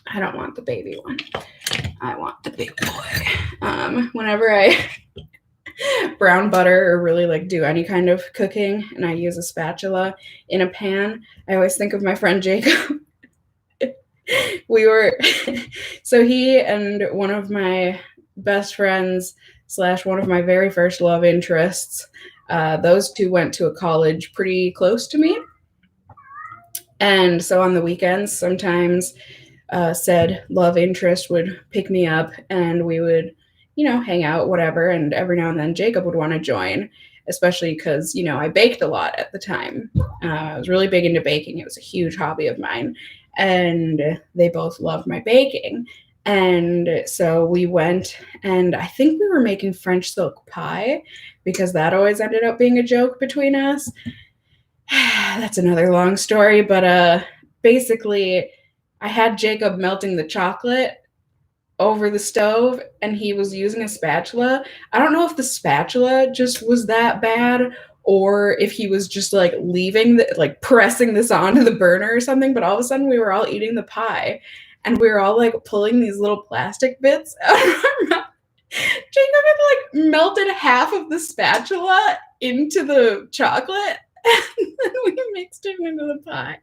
I don't want the baby one. I want the big boy. Whenever I brown butter or really like do any kind of cooking and I use a spatula in a pan, I always think of my friend Jacob. So he and one of my best friends / one of my very first love interests, those two went to a college pretty close to me. And so on the weekends, sometimes said love interest would pick me up and we would, you know, hang out, whatever. And every now and then Jacob would want to join, especially because, you know, I baked a lot at the time. I was really big into baking. It was a huge hobby of mine. And they both loved my baking. And so we went, and I think we were making French silk pie because that always ended up being a joke between us. That's another long story, but basically, I had Jacob melting the chocolate over the stove, and he was using a spatula. I don't know if the spatula just was that bad, or if he was just like pressing this onto the burner or something. But all of a sudden, we were all eating the pie, and we were all like pulling these little plastic bits out of our mouth. Jacob had like melted half of the spatula into the chocolate, and then we mixed it into the pie.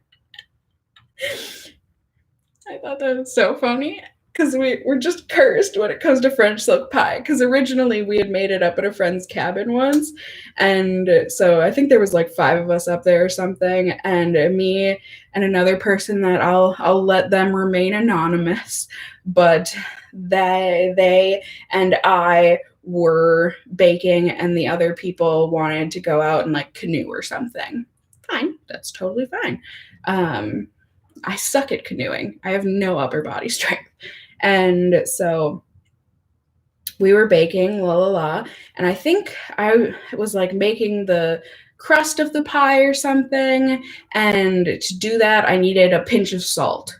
I thought that was so funny because we're just cursed when it comes to French silk pie, because originally we had made it up at a friend's cabin once, and so I think there was like 5 of us up there or something, and me and another person that I'll let them remain anonymous, but they and I were baking, and the other people wanted to go out and like canoe or something. Fine, that's totally fine. I suck at canoeing. I have no upper body strength. And so we were baking, la la la. And I think I was like making the crust of the pie or something. And to do that, I needed a pinch of salt.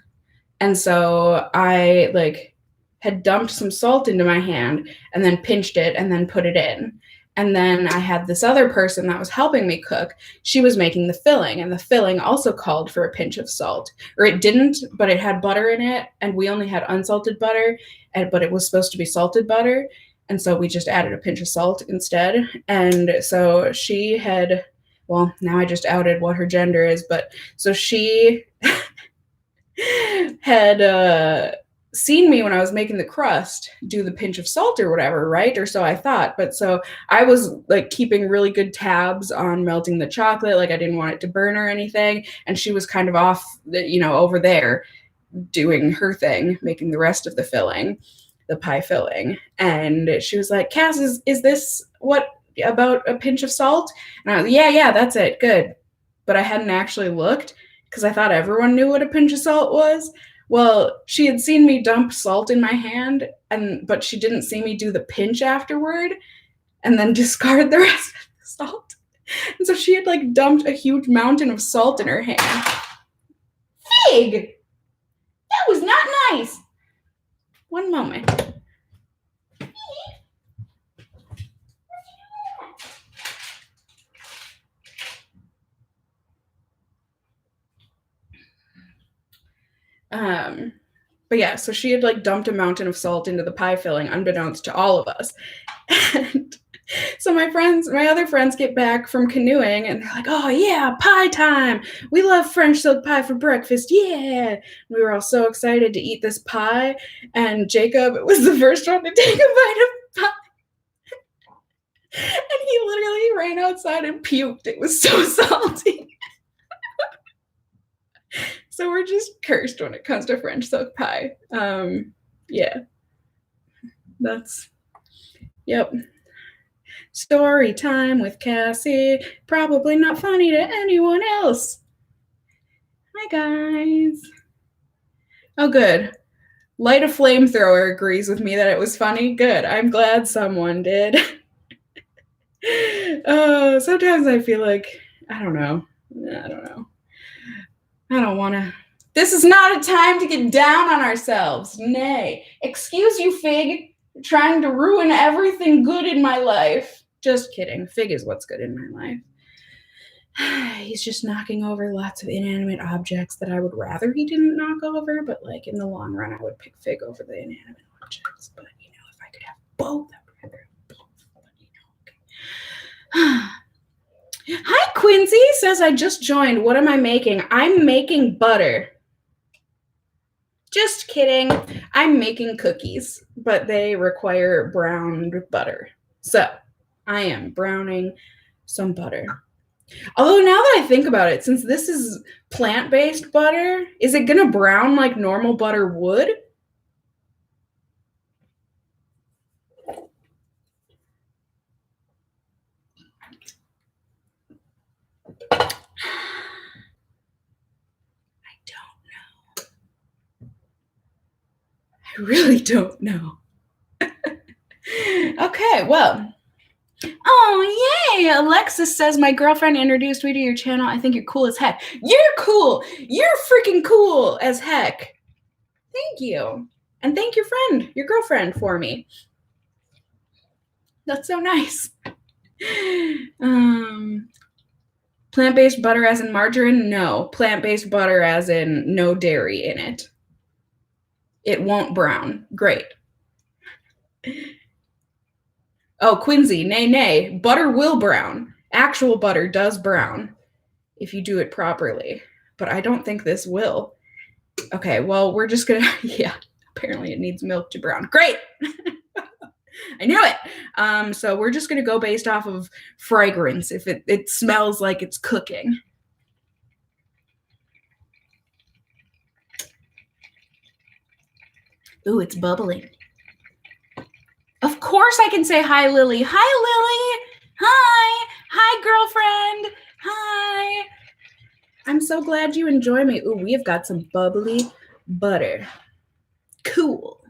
And so I like had dumped some salt into my hand and then pinched it and then put it in. And then I had this other person that was helping me cook. She was making the filling, and the filling also called for a pinch of salt. Or it didn't, but it had butter in it, and we only had unsalted butter, but it was supposed to be salted butter. And so we just added a pinch of salt instead. And so she had, well, now I just outed what her gender is, but so she had seen me when I was making the crust do the pinch of salt or whatever, right? Or so I thought. But so I was like keeping really good tabs on melting the chocolate. Like I didn't want it to burn or anything. And she was kind of off, over there doing her thing, making the rest of the filling, the pie filling. And she was like, Cass, is this what about a pinch of salt? And I was, yeah, that's it. Good. But I hadn't actually looked because I thought everyone knew what a pinch of salt was. Well, she had seen me dump salt in my hand, but she didn't see me do the pinch afterward and then discard the rest of the salt. And so she had like dumped a huge mountain of salt in her hand. Fig! That was not nice. One moment. But yeah, so she had like dumped a mountain of salt into the pie filling, unbeknownst to all of us. And so my other friends get back from canoeing, and they're like, oh yeah, pie time. We love French silk pie for breakfast. Yeah. We were all so excited to eat this pie. And Jacob was the first one to take a bite of pie. And he literally ran outside and puked. It was so salty. So we're just cursed when it comes to French silk pie. Yeah. Yep. Story time with Cassie. Probably not funny to anyone else. Hi, guys. Oh, good. Light a flamethrower agrees with me that it was funny. Good. I'm glad someone did. Sometimes I feel like, I don't know. I don't want to. This is not a time to get down on ourselves. Nay. Excuse you, Fig. You're trying to ruin everything good in my life. Just kidding. Fig is what's good in my life. He's just knocking over lots of inanimate objects that I would rather he didn't knock over, but like in the long run, I would pick Fig over the inanimate objects. But if I could have both, I would rather have both. But okay. Hi, Quincy says I just joined. What am I making? I'm making butter. Just kidding. I'm making cookies, but they require browned butter. So I am browning some butter. Although now that I think about it, since this is plant-based butter, is it going to brown like normal butter would? I really don't know. Okay, well. Oh, yay! Alexis says, my girlfriend introduced me to your channel. I think you're cool as heck. You're cool! You're freaking cool as heck. Thank you. And thank your friend, your girlfriend, for me. That's so nice. Plant-based butter as in margarine? No. Plant-based butter as in no dairy in it. It won't brown. Great. Oh, Quincy, nay. Butter will brown. Actual butter does brown if you do it properly. But I don't think this will. Okay, well, we're just gonna, yeah, apparently it needs milk to brown. Great! I knew it. So we're just gonna go based off of fragrance, if it smells like it's cooking. Ooh, it's bubbling. Of course I can say hi, Lily. Hi, Lily. Hi. Hi, girlfriend. Hi. I'm so glad you enjoy me. Ooh, we have got some bubbly butter. Cool.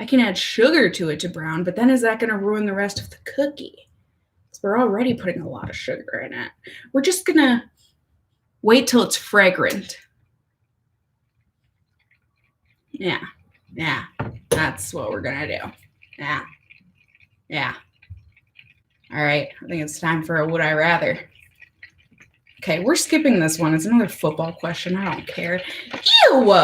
I can add sugar to it to brown, but then is that going to ruin the rest of the cookie? Because we're already putting a lot of sugar in it. We're just going to wait till it's fragrant. Yeah. That's what we're going to do. Yeah. All right. I think it's time for a would I rather. Okay, we're skipping this one. It's another football question. I don't care. Ew!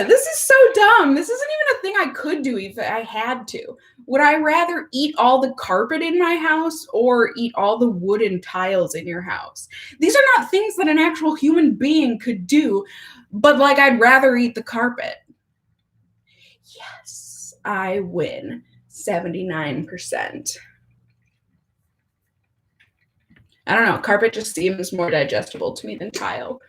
This is so dumb. This isn't even a thing I could do if I had to. Would I rather eat all the carpet in my house or eat all the wooden tiles in your house? These are not things that an actual human being could do, but like I'd rather eat the carpet. Yes, I win. 79%. I don't know. Carpet just seems more digestible to me than tile.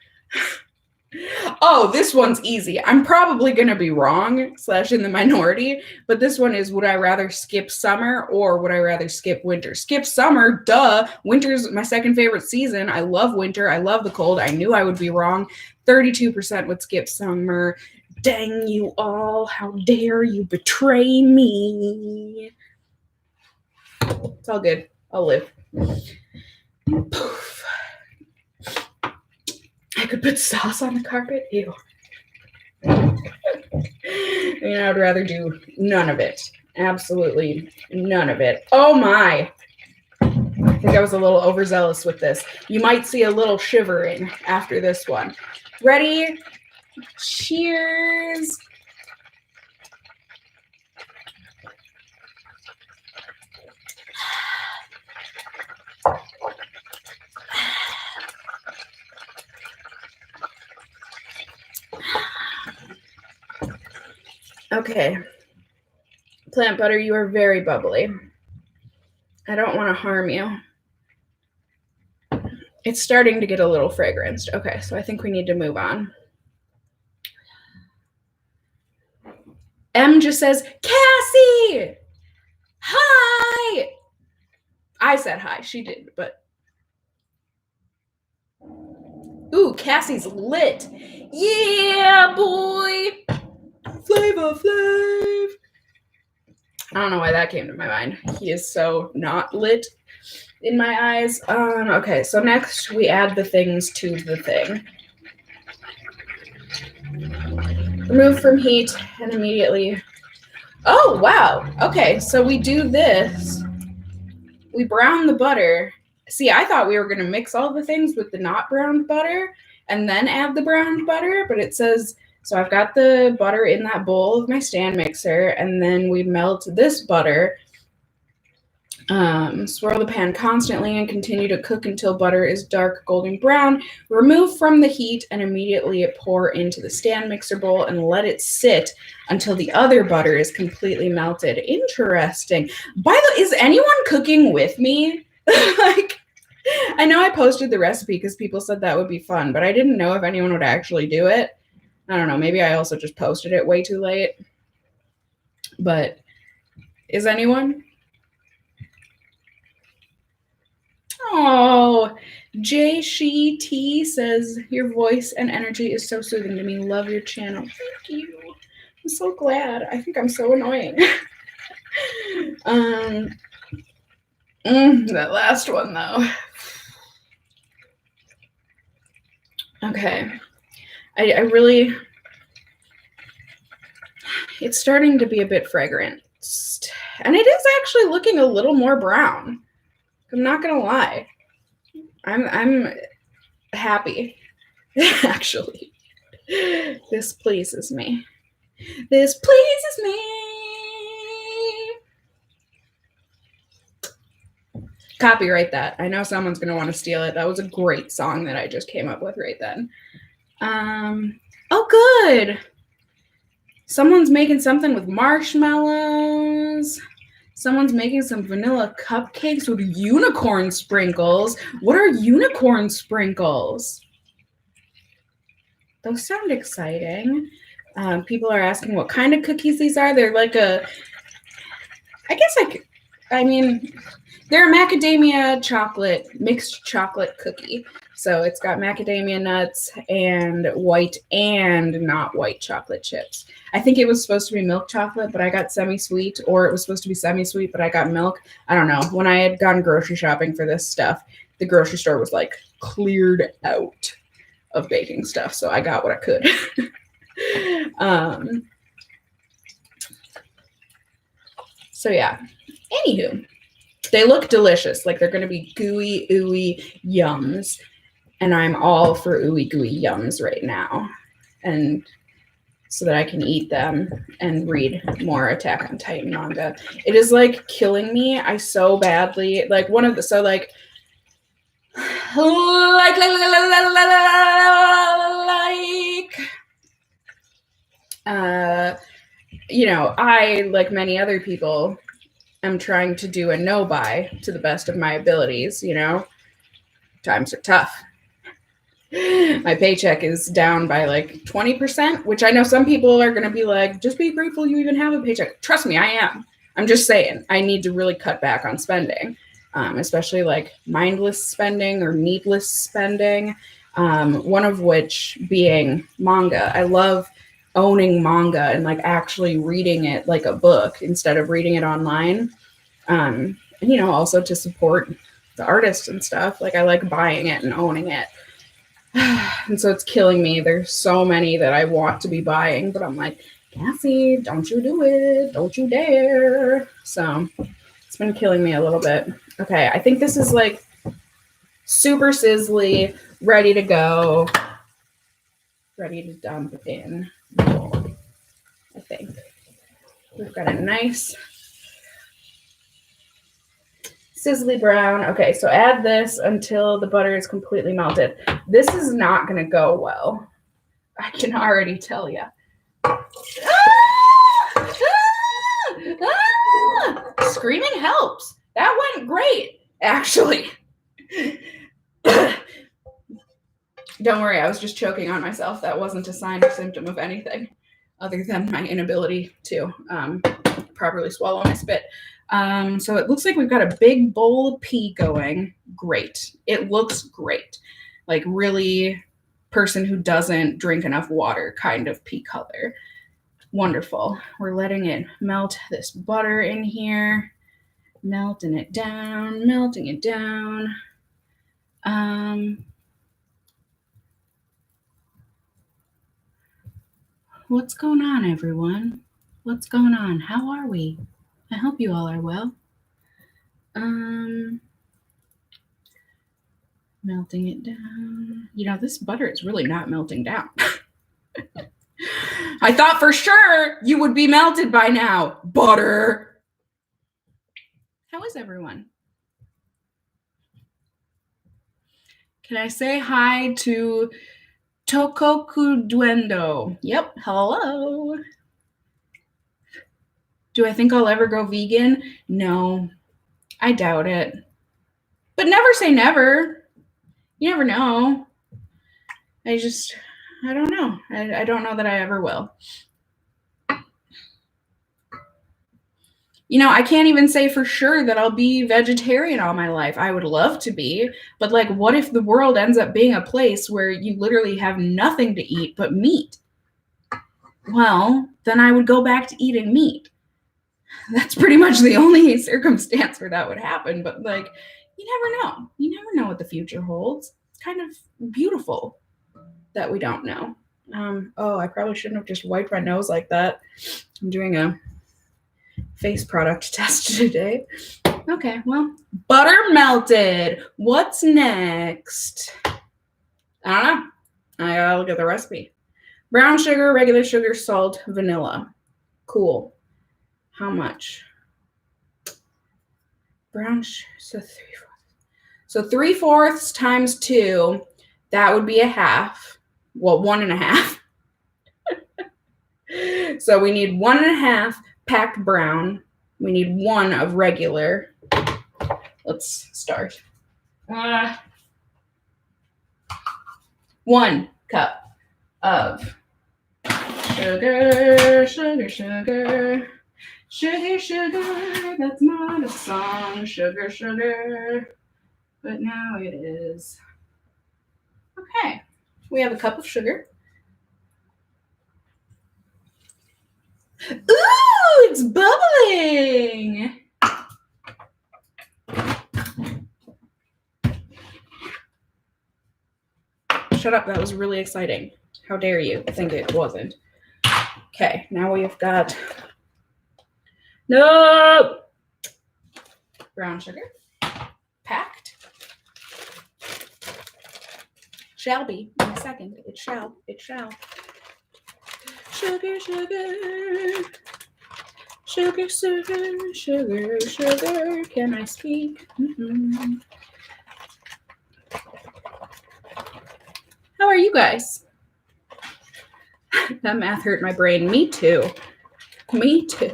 Oh, this one's easy. I'm probably going to be wrong / in the minority, but this one is, would I rather skip summer or would I rather skip winter? Skip summer, duh. Winter's my second favorite season. I love winter. I love the cold. I knew I would be wrong. 32% would skip summer. Dang you all. How dare you betray me? It's all good. I'll live. Poof. I could put sauce on the carpet. Ew. And I would rather do none of it. Absolutely none of it. Oh my. I think I was a little overzealous with this. You might see a little shivering after this one. Ready? Cheers. Okay. Plant butter, you are very bubbly. I don't want to harm you. It's starting to get a little fragranced. Okay, so I think we need to move on. M just says, Cassie! Hi! I said hi. She did, but... Ooh, Cassie's lit. Yeah, boy! Flavor Flav! I don't know why that came to my mind. He is so not lit in my eyes. Okay, so next we add the things to the thing. Remove from heat and immediately... Oh, wow. Okay, so we do this. We brown the butter. See, I thought we were going to mix all the things with the not browned butter and then add the browned butter, but it says... So I've got the butter in that bowl of my stand mixer, and then we melt this butter. Swirl the pan constantly and continue to cook until butter is dark golden brown. Remove from the heat and immediately pour into the stand mixer bowl and let it sit until the other butter is completely melted. Interesting. By the way, is anyone cooking with me? Like, I know I posted the recipe because people said that would be fun, but I didn't know if anyone would actually do it. I don't know. Maybe I also just posted it way too late. But is anyone? Oh, J She T says your voice and energy is so soothing to me. Love your channel. Thank you. I'm so glad. I think I'm so annoying. That last one though. Okay. I really, it's starting to be a bit fragrant. And it is actually looking a little more brown. I'm not gonna lie. I'm happy, actually. This pleases me. This pleases me. Copyright that. I know someone's gonna want to steal it. That was a great song that I just came up with right then. Oh, good. Someone's making something with marshmallows. Someone's making some vanilla cupcakes with unicorn sprinkles. What are unicorn sprinkles? Those sound exciting. People are asking what kind of cookies these are. They're like they're a macadamia chocolate, mixed chocolate cookie. So it's got macadamia nuts and white and not white chocolate chips. I think it was supposed to be milk chocolate, but I got semi-sweet, or it was supposed to be semi-sweet, but I got milk. I don't know. When I had gone grocery shopping for this stuff, the grocery store was like cleared out of baking stuff. So I got what I could. So yeah, anywho, they look delicious. Like they're going to be gooey, ooey yums. And I'm all for ooey gooey yums right now. And so that I can eat them and read more Attack on Titan manga. It is like killing me. I so badly, like one of the, so like you know, I, like many other people, am trying to do a no-buy to the best of my abilities, you know? Times are tough. My paycheck is down by like 20%, which I know some people are going to be like, just be grateful you even have a paycheck. Trust me, I am. I'm just saying, I need to really cut back on spending, especially like mindless spending or needless spending, one of which being manga. I love owning manga and like actually reading it like a book instead of reading it online. And, you know, also to support the artists and stuff. Like I like buying it and owning it. And so it's killing me. There's so many that I want to be buying, but I'm like, Cassie, don't you do it. Don't you dare. So it's been killing me a little bit. Okay, I think this is like super sizzly, ready to go. Ready to dump in. I think. We've got a nice sizzly brown. Okay, so add this until the butter is completely melted. This is not going to go well. I can already tell you. Screaming helps. That went great, actually. Don't worry, I was just choking on myself. That wasn't a sign or symptom of anything other than my inability to properly swallow my spit. So it looks like we've got a big bowl of pea going. Great. It looks great. Like really person who doesn't drink enough water kind of pea color. Wonderful. We're letting it melt this butter in here. Melting it down, melting it down. What's going on, everyone? What's going on? How are we? I hope you all are well. Melting it down. You know, this butter is really not melting down. I thought for sure you would be melted by now. Butter. How is everyone? Can I say hi to Tokoku Duendo? Yep. Hello. Do I think I'll ever go vegan? No, I doubt it. But never say never. You never know. I don't know. I don't know that I ever will. I can't even say for sure that I'll be vegetarian all my life. I would love to be, but like, what if the world ends up being a place where you literally have nothing to eat but meat? Well, then I would go back to eating meat. That's pretty much the only circumstance where that would happen. But like, you never know. You never know what the future holds. It's kind of beautiful that we don't know. I probably shouldn't have just wiped my nose like that. I'm doing a face product test today. Okay, well, butter melted. What's next? I don't know. I gotta look at the recipe. Brown sugar, regular sugar, salt, vanilla. Cool. How much? Brown sugar, so 3/4 times 2, that would be a half. Well, 1.5. So we need 1.5 packed brown. We need 1 of regular. Let's start. 1 cup of sugar, sugar, sugar. Sugar, sugar, that's not a song. Sugar, sugar. But now it is. Okay, we have a cup of sugar. Ooh, it's bubbling. Shut up, that was really exciting. How dare you think it wasn't? Okay, now we've got brown sugar, packed. Shall be in a second. It shall. Sugar, sugar. Sugar, sugar, sugar, sugar. Can I speak? Mm-hmm. How are you guys? That math hurt my brain. Me too. Me too.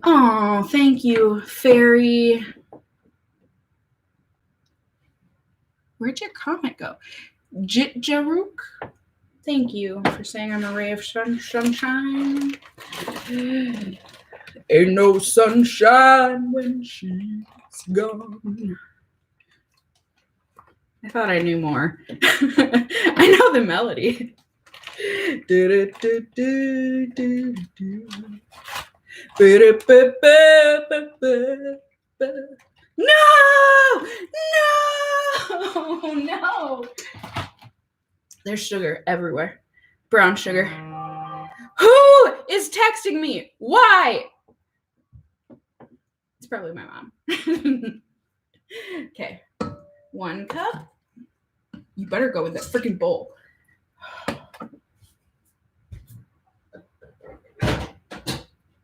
Oh, thank you, Fairy. Where'd your comment go? Jitjaruk? Thank you for saying I'm a ray of sunshine. Ain't no sunshine when she's gone. I thought I knew more. I know the melody. No! There's sugar everywhere. Brown sugar. Who is texting me? Why? It's probably my mom. Okay. 1 cup. You better go with that freaking bowl.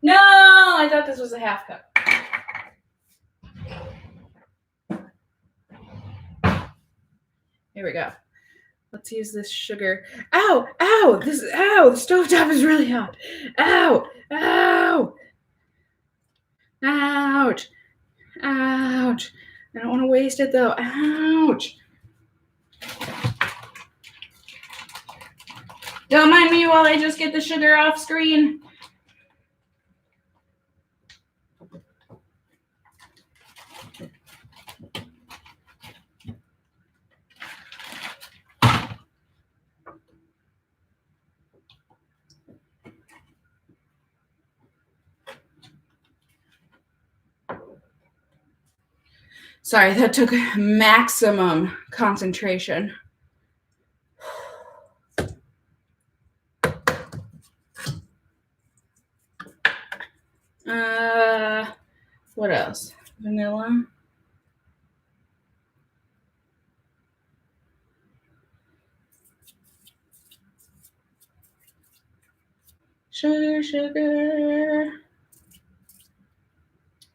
No, I thought this was a half cup. Here we go. Let's use this sugar. Ow! Ow! The stovetop is really hot. Ow! Ow! Ouch! Ouch! I don't want to waste it though. Ouch! Don't mind me while I just get the sugar off screen. Sorry, that took maximum concentration. What else? Vanilla. Sugar, sugar.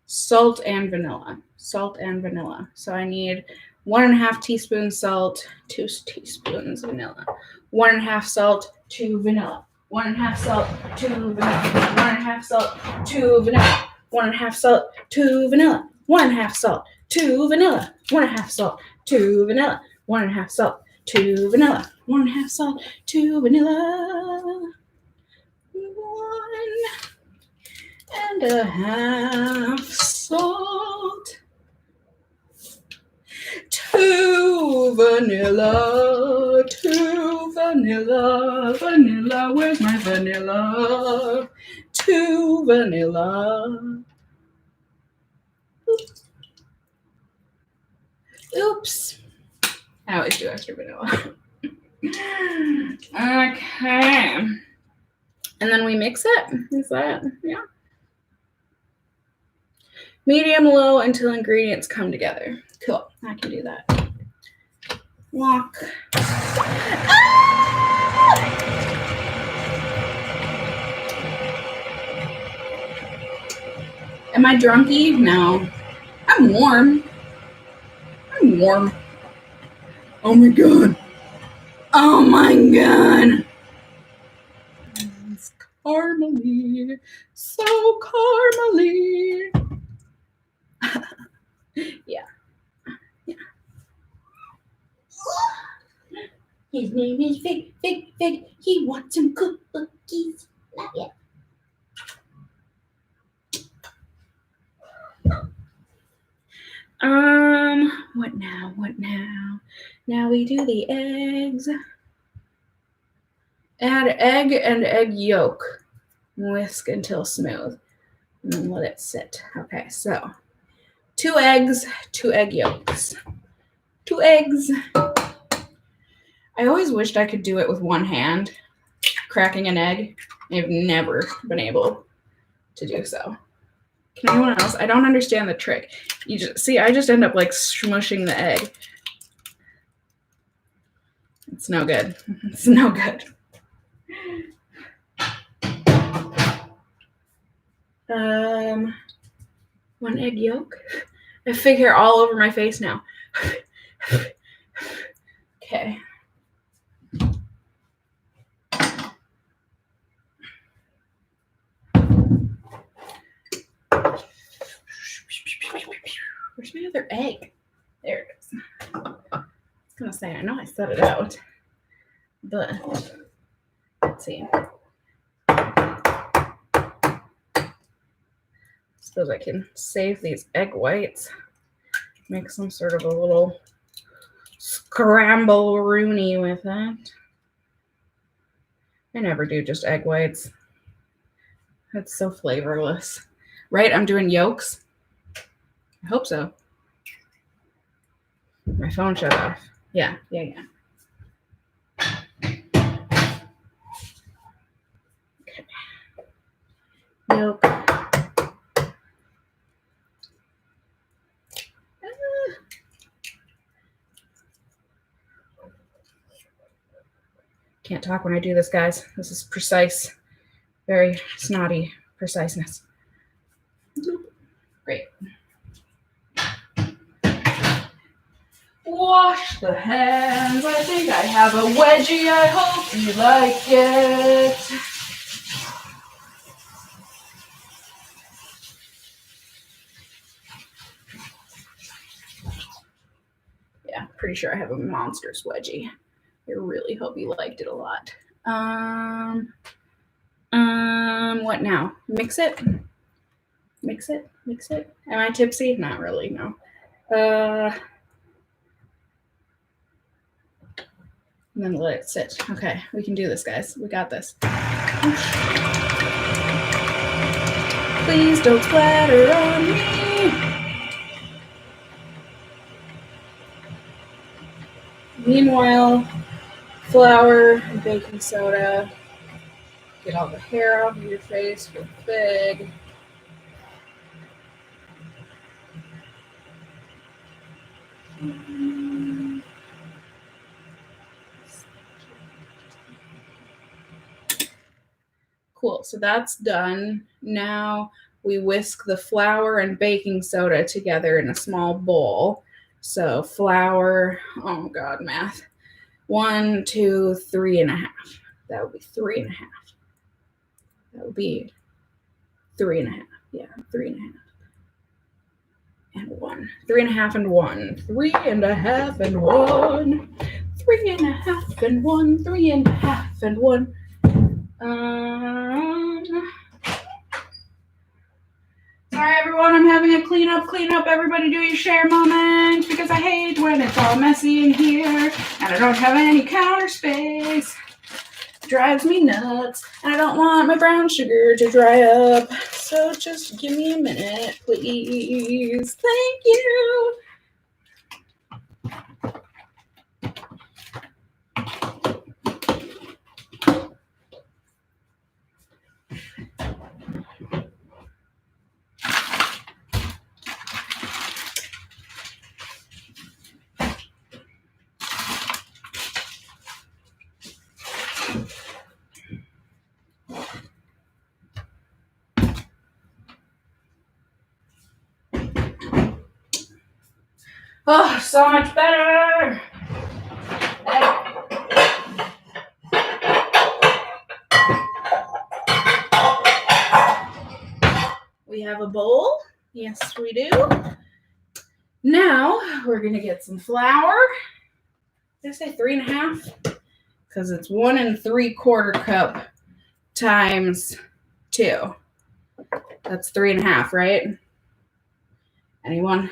Salt and vanilla. Salt and vanilla. So I need 1.5 teaspoons salt, 2 teaspoons vanilla. 1.5 salt, 2 vanilla. 1.5 salt, 2 vanilla. 1.5 salt, 2 vanilla. 1.5 salt, 2 vanilla. 1.5 salt, 2 vanilla. 1.5 salt, 2 vanilla. 1.5 salt, 2 vanilla. 1.5 salt, 2 vanilla. 1.5 salt, 2 vanilla, 2 vanilla, vanilla, where's my vanilla? 2 vanilla. Oops. I always do extra vanilla. Okay. And then we mix it. Is that, yeah. Medium low until ingredients come together. Cool. I can do that. Walk. Ah! Am I drunky? No. I'm warm. I'm warm. Oh my god. Oh my god. It's caramely. So caramely. Yeah. Yeah. His name is Fig. He wants some cookies. Not yet. What now? Now we do the eggs. Add egg and egg yolk. Whisk until smooth. And then let it sit. Okay, so 2 eggs, 2 egg yolks. 2 eggs. I always wished I could do it with one hand, cracking an egg. I've never been able to do so. Can anyone else? I don't understand the trick. You just see, I just end up like smushing the egg. It's no good. It's no good. 1 egg yolk. I have fig hair all over my face now. Okay. Where's my other egg? There it is. I was gonna say, I know I set it out, but let's see. Suppose I can save these egg whites, make some sort of a little scramble-rooney with it. I never do just egg whites. That's so flavorless. Right? I'm doing yolks? I hope so. My phone shut off. Yeah. Okay. Yolk. Can't talk when I do this, guys. This is precise. Very snotty preciseness. Great. Wash the hands. I think I have a wedgie. I hope you like it. Yeah, pretty sure I have a monstrous wedgie. I really hope you liked it a lot. What now? Mix it? Mix it? Am I tipsy? Not really, no. And then let it sit. Okay, we can do this, guys. We got this. Please don't splatter on me. Meanwhile, flour and baking soda. Get all the hair off of your face with fig. Cool, so that's done. Now we whisk the flour and baking soda together in a small bowl. So flour, oh God, math. 1, 2, 3.5. That would be 3.5. That would be 3.5. Yeah, 3.5. and 1. 3.5 and 1. 3.5 and 1. 3.5 and 1. 3.5 and 1. Sorry, everyone. I'm having a clean up. Everybody do your share moment because I hate when it's all messy in here and I don't have any counter space. Drives me nuts, and I don't want my brown sugar to dry up. So just give me a minute, please. Thank you. Oh, so much better. We have a bowl. Yes, we do. Now we're going to get some flour. Did I say 3.5? Because it's 1 3/4 cup times 2. That's 3.5, right? Anyone?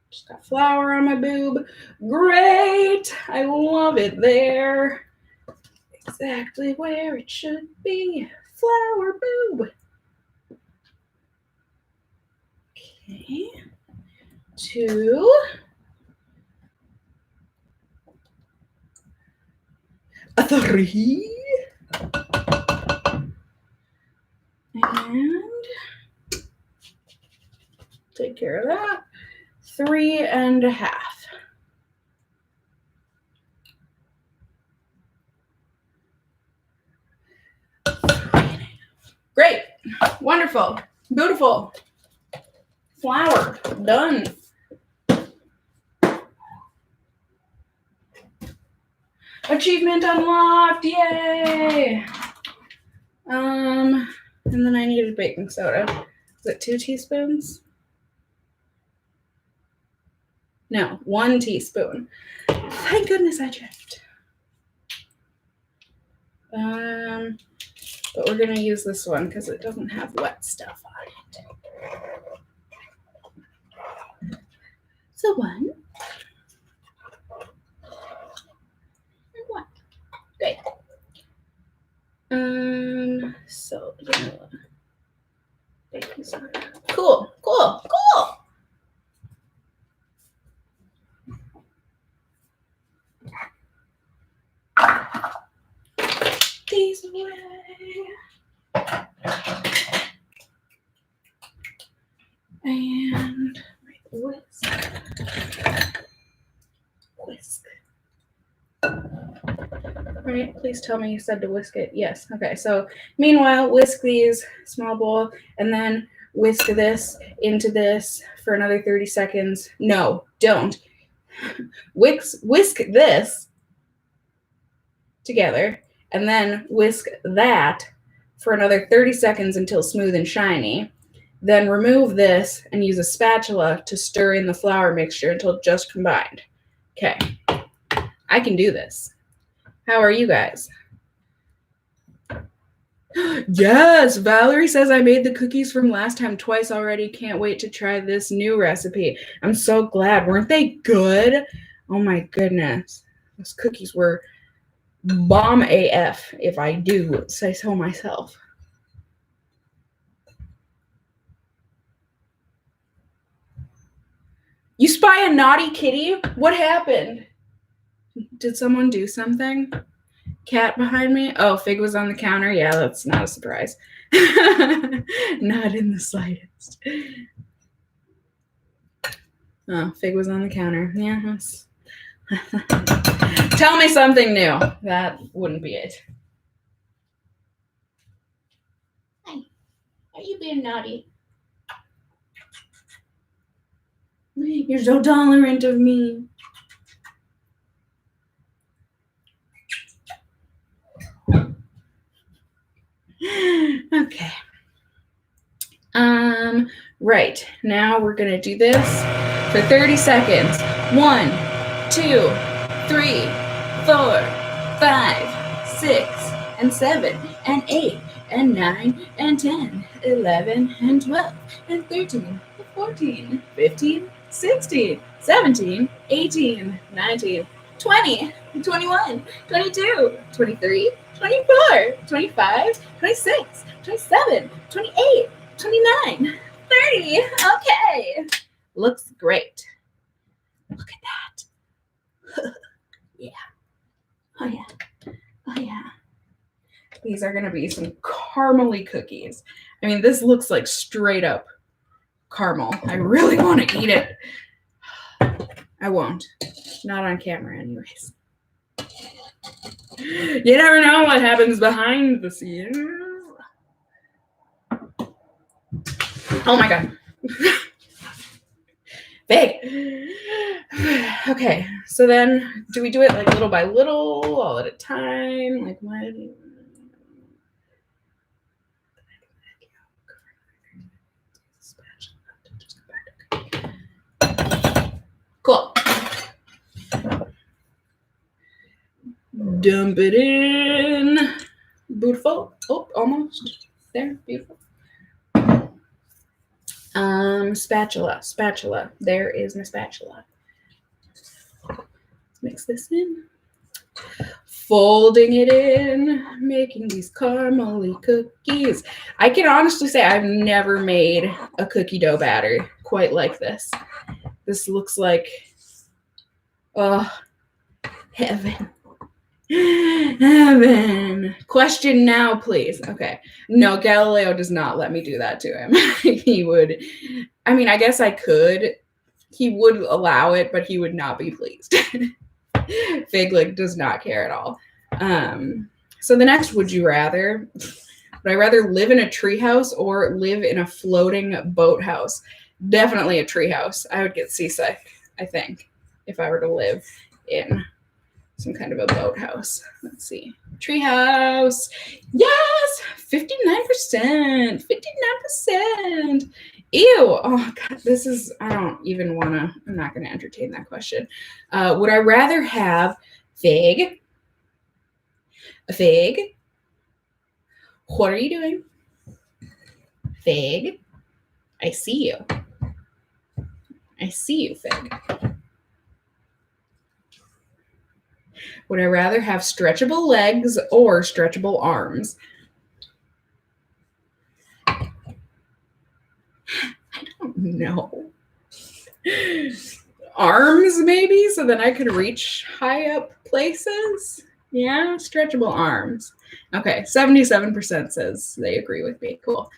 Just got flour on my boob. Great. I love it there. Exactly where it should be. Flour boob. Okay. 2. A 3. And take care of that. 3.5. Great. Wonderful. Beautiful. Flour. Done. Achievement unlocked. Yay. And then I needed baking soda. Is it 2 teaspoons? No, 1 teaspoon. Thank goodness I checked. But we're going to use this one because it doesn't have wet stuff on it. So 1. And 1. Great. So vanilla. Baking soda. Cool. These away. And whisk. Right, please tell me you said to whisk it. Yes. Okay, so meanwhile, whisk these, small bowl, and then whisk this into this for another 30 seconds. No, don't. Whisk this together, and then whisk that for another 30 seconds until smooth and shiny. Then remove this and use a spatula to stir in the flour mixture until just combined. Okay, I can do this. How are you guys? Yes, Valerie says I made the cookies from last time twice already. Can't wait to try this new recipe. I'm so glad. Weren't they good? Oh my goodness. Those cookies were bomb AF, if I do say so myself. You spy a naughty kitty? What happened? Did someone do something? Cat behind me? Oh, Fig was on the counter? Yeah, that's not a surprise. Not in the slightest. Oh, Fig was on the counter. Yeah. Tell me something new. That wouldn't be it. Hi. Are you being naughty? You're so tolerant of me. Okay. Right, now we're gonna do this for 30 seconds. 1, 2, 3, 4, 5, 6, and 7, and 8, and 9, and 10, 11, and 12, and 13, and 14, 15, 16, 17, 18, 19, 20, 21, 22, 23, 24, 25, 26, 27, 28, 29, 30. Okay. Looks great. Look at that. Yeah. Oh, yeah. Oh, yeah. These are going to be some caramely cookies. I mean, this looks like straight up caramel. I really want to eat it. I won't. Not on camera, anyways. You never know what happens behind the scenes. Oh my God. Big. Okay, so then do we do it like little by little, all at a time? Like what? Cool. Dump it in. Beautiful. Oh, almost there. Beautiful. Spatula. There is my spatula. Let's mix this in. Folding it in, making these caramely cookies. I can honestly say I've never made a cookie dough batter quite like this. This looks like, oh, heaven. Heaven. Question now, please. Okay. No, Galileo does not let me do that to him. He would, I mean, I guess I could. He would allow it, but he would not be pleased. Fig does not care at all. So the next, would you rather? Would I rather live in a treehouse or live in a floating boathouse? Definitely a treehouse. I would get seasick, I think, if I were to live in some kind of a boathouse. Let's see. Treehouse. Yes! 59%. 59%. Ew. Oh, God. This is, I don't even want to, I'm not going to entertain that question. Would I rather have fig? A fig? What are you doing? Fig? I see you. I see you, fig. Would I rather have stretchable legs or stretchable arms? I don't know. Arms, maybe, so that I could reach high up places? Yeah, stretchable arms. Okay, 77% says they agree with me. Cool.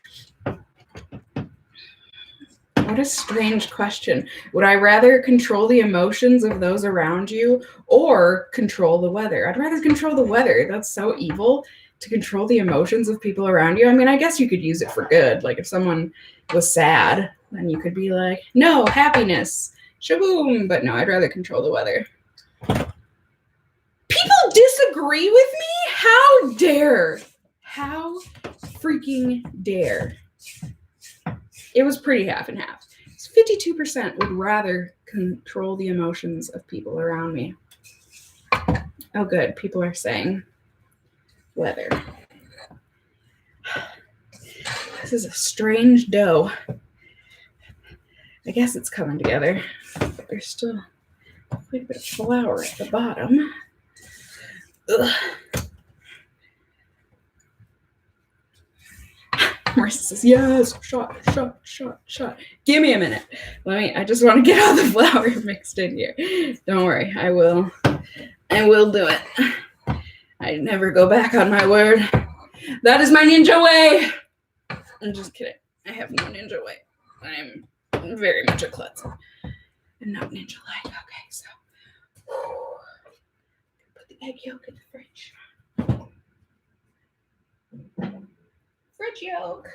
What a strange question. Would I rather control the emotions of those around you or control the weather? I'd rather control the weather. That's so evil, to control the emotions of people around you. I mean, I guess you could use it for good. Like if someone was sad, then you could be like, no, happiness, shaboom. But no, I'd rather control the weather. People disagree with me? How dare? How freaking dare? It was pretty half and half. 52% would rather control the emotions of people around me. Oh, good. People are saying weather. This is a strange dough. I guess it's coming together. But there's still quite a bit of flour at the bottom. Ugh. Marissa says, yes, shot. Give me a minute. I just want to get all the flour mixed in here. Don't worry, I will do it. I never go back on my word. That is my ninja way. I'm just kidding. I have no ninja way. I'm very much a klutz. And not ninja-like. Okay, so put the egg yolk in the fridge. Fridge yolk.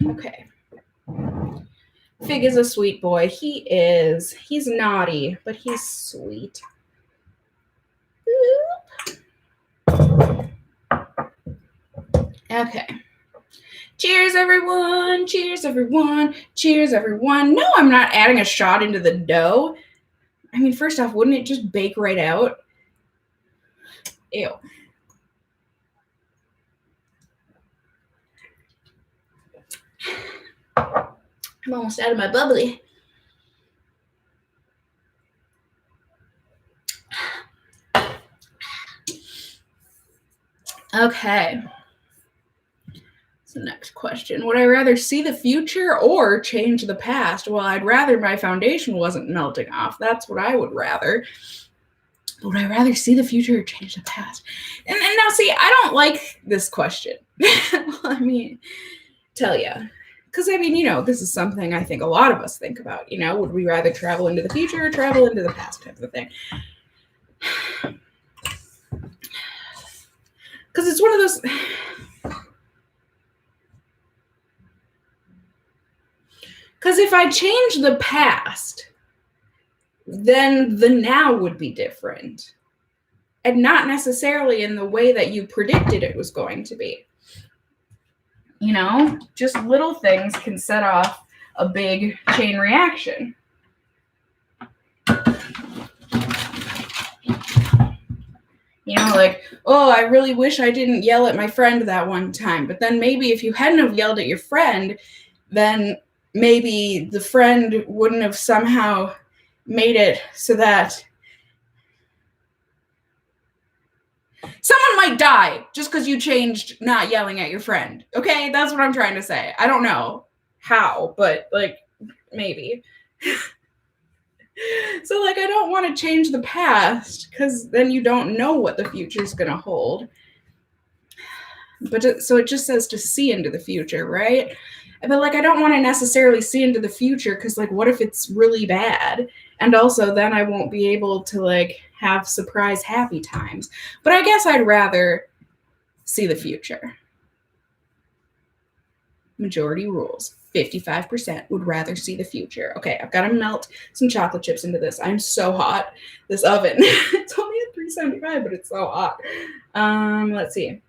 Okay. Fig is a sweet boy. He's naughty, but he's sweet. Okay. Cheers, everyone. Cheers, everyone. Cheers, everyone. No, I'm not adding a shot into the dough. I mean, first off, wouldn't it just bake right out? Ew. I'm almost out of my bubbly. Okay. So next question. Would I rather see the future or change the past? Well, I'd rather my foundation wasn't melting off. That's what I would rather. Would I rather see the future or change the past? And now, see, I don't like this question. Let me tell you. Because, I mean, you know, this is something I think a lot of us think about. You know, would we rather travel into the future or travel into the past type of a thing? Because it's one of those... Because if I change the past, then the now would be different. And not necessarily in the way that you predicted it was going to be. You know, just little things can set off a big chain reaction. You know, like, oh, I really wish I didn't yell at my friend that one time. But then maybe if you hadn't have yelled at your friend, then maybe the friend wouldn't have somehow made it so that someone might die just because you changed not yelling at your friend. Okay, that's what I'm trying to say. I don't know how, but like maybe. So like I don't want to change the past because then you don't know what the future is going to hold. But so it just says to see into the future, right? But like I don't want to necessarily see into the future because like what if it's really bad? And also then I won't be able to like have surprise happy times. But I guess I'd rather see the future. Majority rules. 55% would rather see the future. Okay, I've got to melt some chocolate chips into this. I'm so hot. This oven. It's only at 375, but it's so hot. Let's see.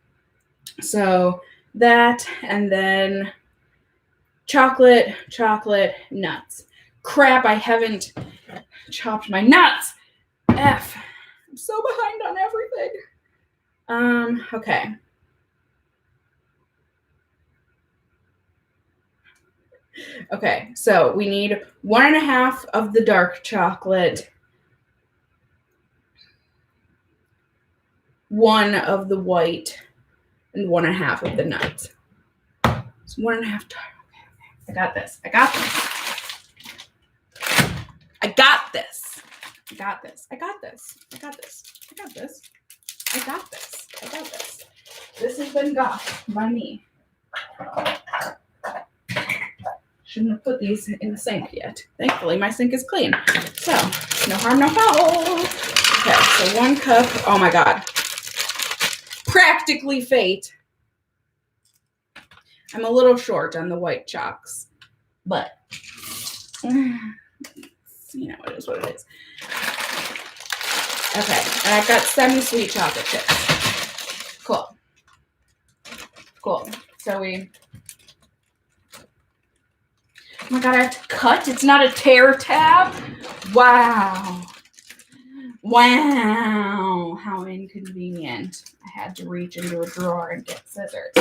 So that, and then chocolate, nuts. Crap, I haven't chopped my nuts. F. I'm so behind on everything. Okay. Okay, so we need 1.5 of the dark chocolate, 1 of the white, and 1.5 of the nuts. So 1.5 dark. Okay. I got this. I got this. I got this. I got this. I got this. I got this. I got this. I got this. I got this. This has been got by me. Shouldn't have put these in the sink yet. Thankfully, my sink is clean. So, no harm, no foul. Okay, so 1 cup. Oh my God. Practically fate. I'm a little short on the white chocks, but you know, it is what it is. Okay, and I've got semi-sweet chocolate chips. Cool. Cool. So we... Oh my God, I have to cut? It's not a tear tab? Wow. Wow. How inconvenient. I had to reach into a drawer and get scissors.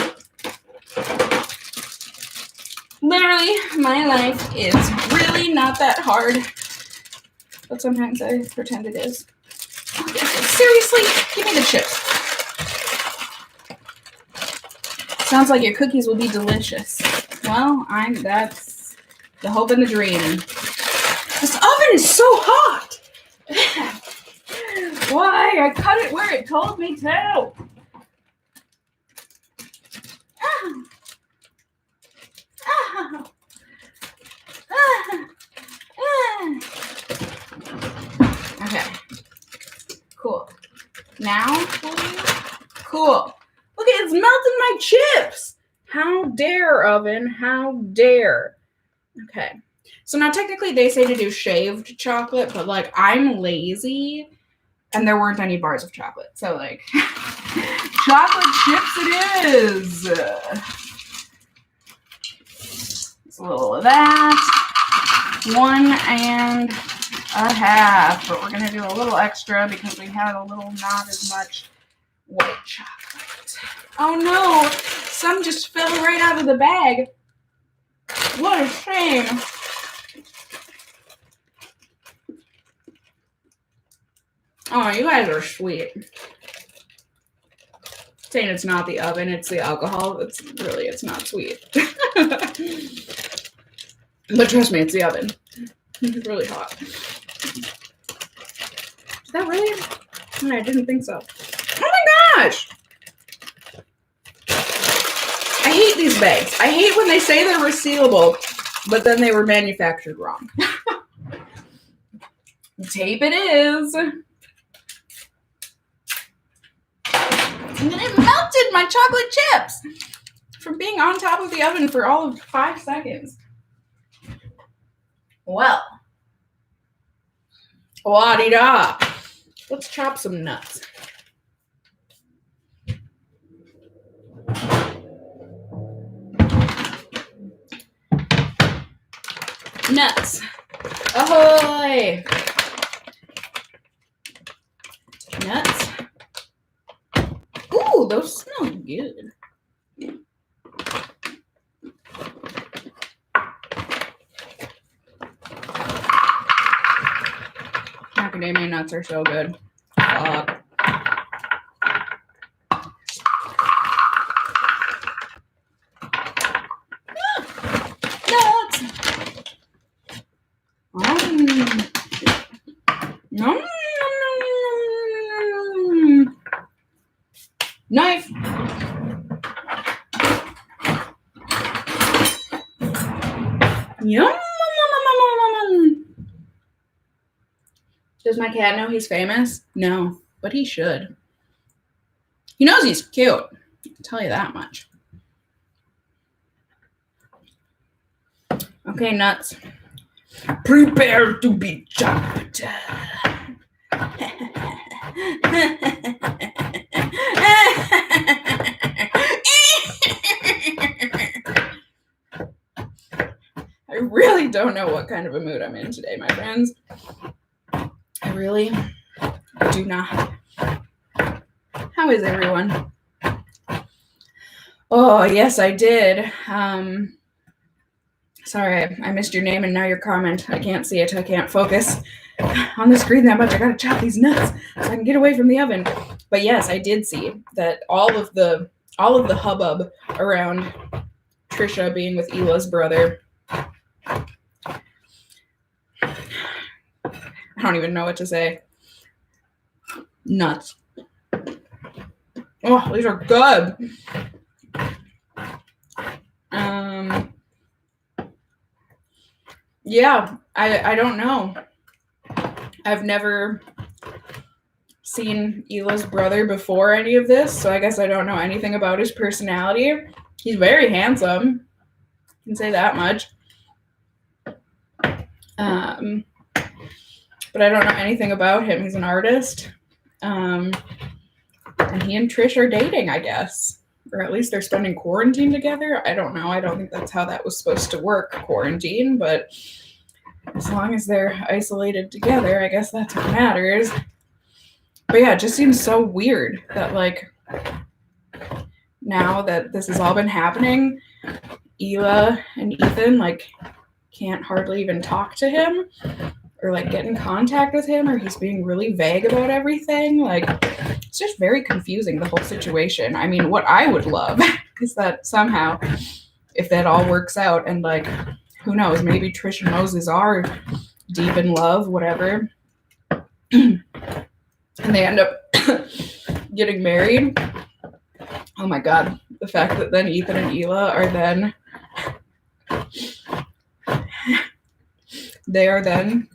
Literally, my life is really not that hard. But sometimes I pretend it is. Seriously, give me the chips. Sounds like your cookies will be delicious. Well, that's the hope and the dream. This oven is so hot. Why? I cut it where it told me to. Okay. Cool. Now, please. Cool. Look, it's melting my chips. How dare, oven? How dare? Okay. So now technically they say to do shaved chocolate, but like I'm lazy and there weren't any bars of chocolate. So like chocolate chips it is. a little of that. 1.5, but we're going to do a little extra because we had a little not as much white chocolate. Oh no, some just fell right out of the bag. What a shame. Oh, you guys are sweet. Saying it's not the oven, it's the alcohol. It's not sweet. But trust me, it's the oven. It's really hot. Is that really? Oh, I didn't think so. Oh my gosh! I hate these bags. I hate when they say they're resealable, but then they were manufactured wrong. Tape it is. And then it melted my chocolate chips from being on top of the oven for all of 5 seconds. Well, la-di-da. Let's chop some nuts. Nuts. Ahoy! Nuts. Ooh, those smell good. Macadamia nuts are so good. Nuts. Knife. Yum. Does my cat know he's famous? No, but he should. He knows he's cute. I can tell you that much. Okay, nuts. Prepare to be chopped. I really don't know what kind of a mood I'm in today, my friends. I really do not. How is everyone? Oh, yes, I did. Sorry, I missed your name and now your comment. I can't see it. I can't focus on the screen that much. I gotta chop these nuts so I can get away from the oven. But yes, I did see that all of the hubbub around Trisha being with Hila's brother. I don't even know what to say. Nuts. Oh, these are good. Yeah, I don't know. I've never seen Hila's brother before any of this, so I guess I don't know anything about his personality. He's very handsome. I can say that much. But I don't know anything about him. He's an artist. And he and Trish are dating, I guess. Or at least they're spending quarantine together. I don't know. I don't think that's how that was supposed to work, quarantine. But as long as they're isolated together, I guess that's what matters. But yeah, it just seems so weird that, like, now that this has all been happening, Hila and Ethan, like, can't hardly even talk to him or, like, get in contact with him, or he's being really vague about everything. Like, it's just very confusing, the whole situation. I mean, what I would love is that somehow, if that all works out, and, like, who knows, maybe Trish and Moses are deep in love, whatever, and they end up getting married. Oh my God, the fact that then Ethan and Hila are then, they are then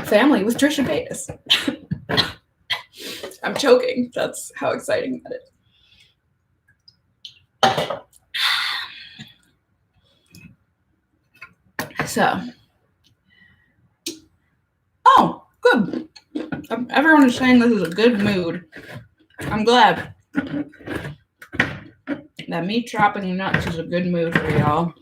family with Trish and Paytas. I'm choking. That's how exciting that is. So, oh, good. Everyone is saying this is a good mood. I'm glad that me chopping nuts is a good mood for y'all.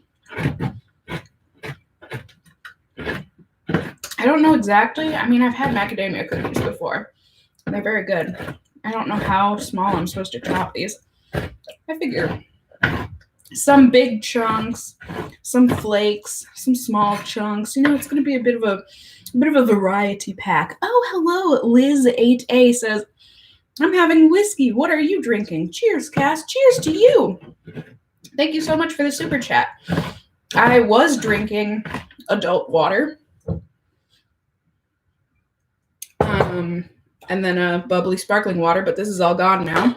I don't know exactly. I mean, I've had macadamia cookies before. They're very good. I don't know how small I'm supposed to chop these. I figure some big chunks, some flakes, some small chunks. You know, it's going to be a bit of a variety pack. Oh, hello, Liz 8A says, I'm having whiskey. What are you drinking? Cheers, Cass. Cheers to you. Thank you so much for the super chat. I was drinking adult water. And then a bubbly sparkling water, but this is all gone now.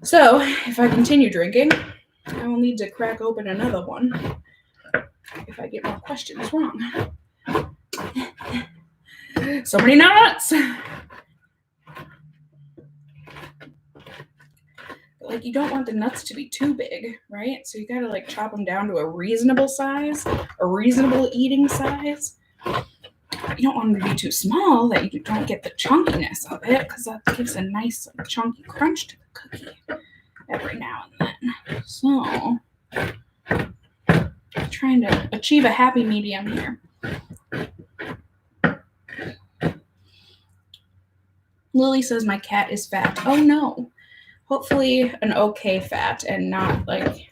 So if I continue drinking, I will need to crack open another one if I get more questions wrong. So many nuts! Like, you don't want the nuts to be too big, right? So you gotta like chop them down to a reasonable size, a reasonable eating size. You don't want them to be too small that you don't get the chunkiness of it, because that gives a nice like, chunky crunch to the cookie every now and then. So, trying to achieve a happy medium here. Lily says my cat is fat. Oh no. Hopefully an okay fat and not like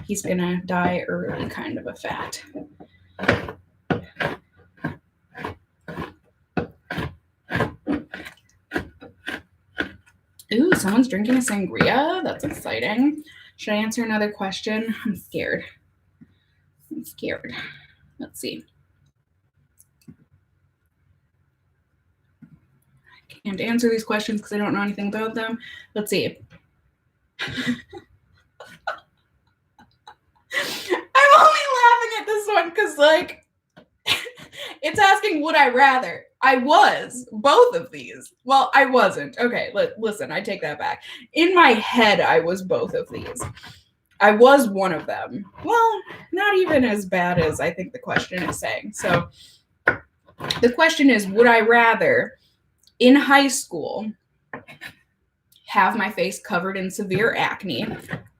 he's gonna die early kind of a fat. Ooh, someone's drinking a sangria. That's exciting. Should I answer another question? I'm scared. Let's see. I can't answer these questions because I don't know anything about them. Let's see. I'm only laughing at this one because, like, it's asking would I rather. I was both of these. Well, I wasn't. Okay, listen, I take that back. In my head, I was both of these. I was one of them. Well, not even as bad as I think the question is saying. So the question is, would I rather in high school have my face covered in severe acne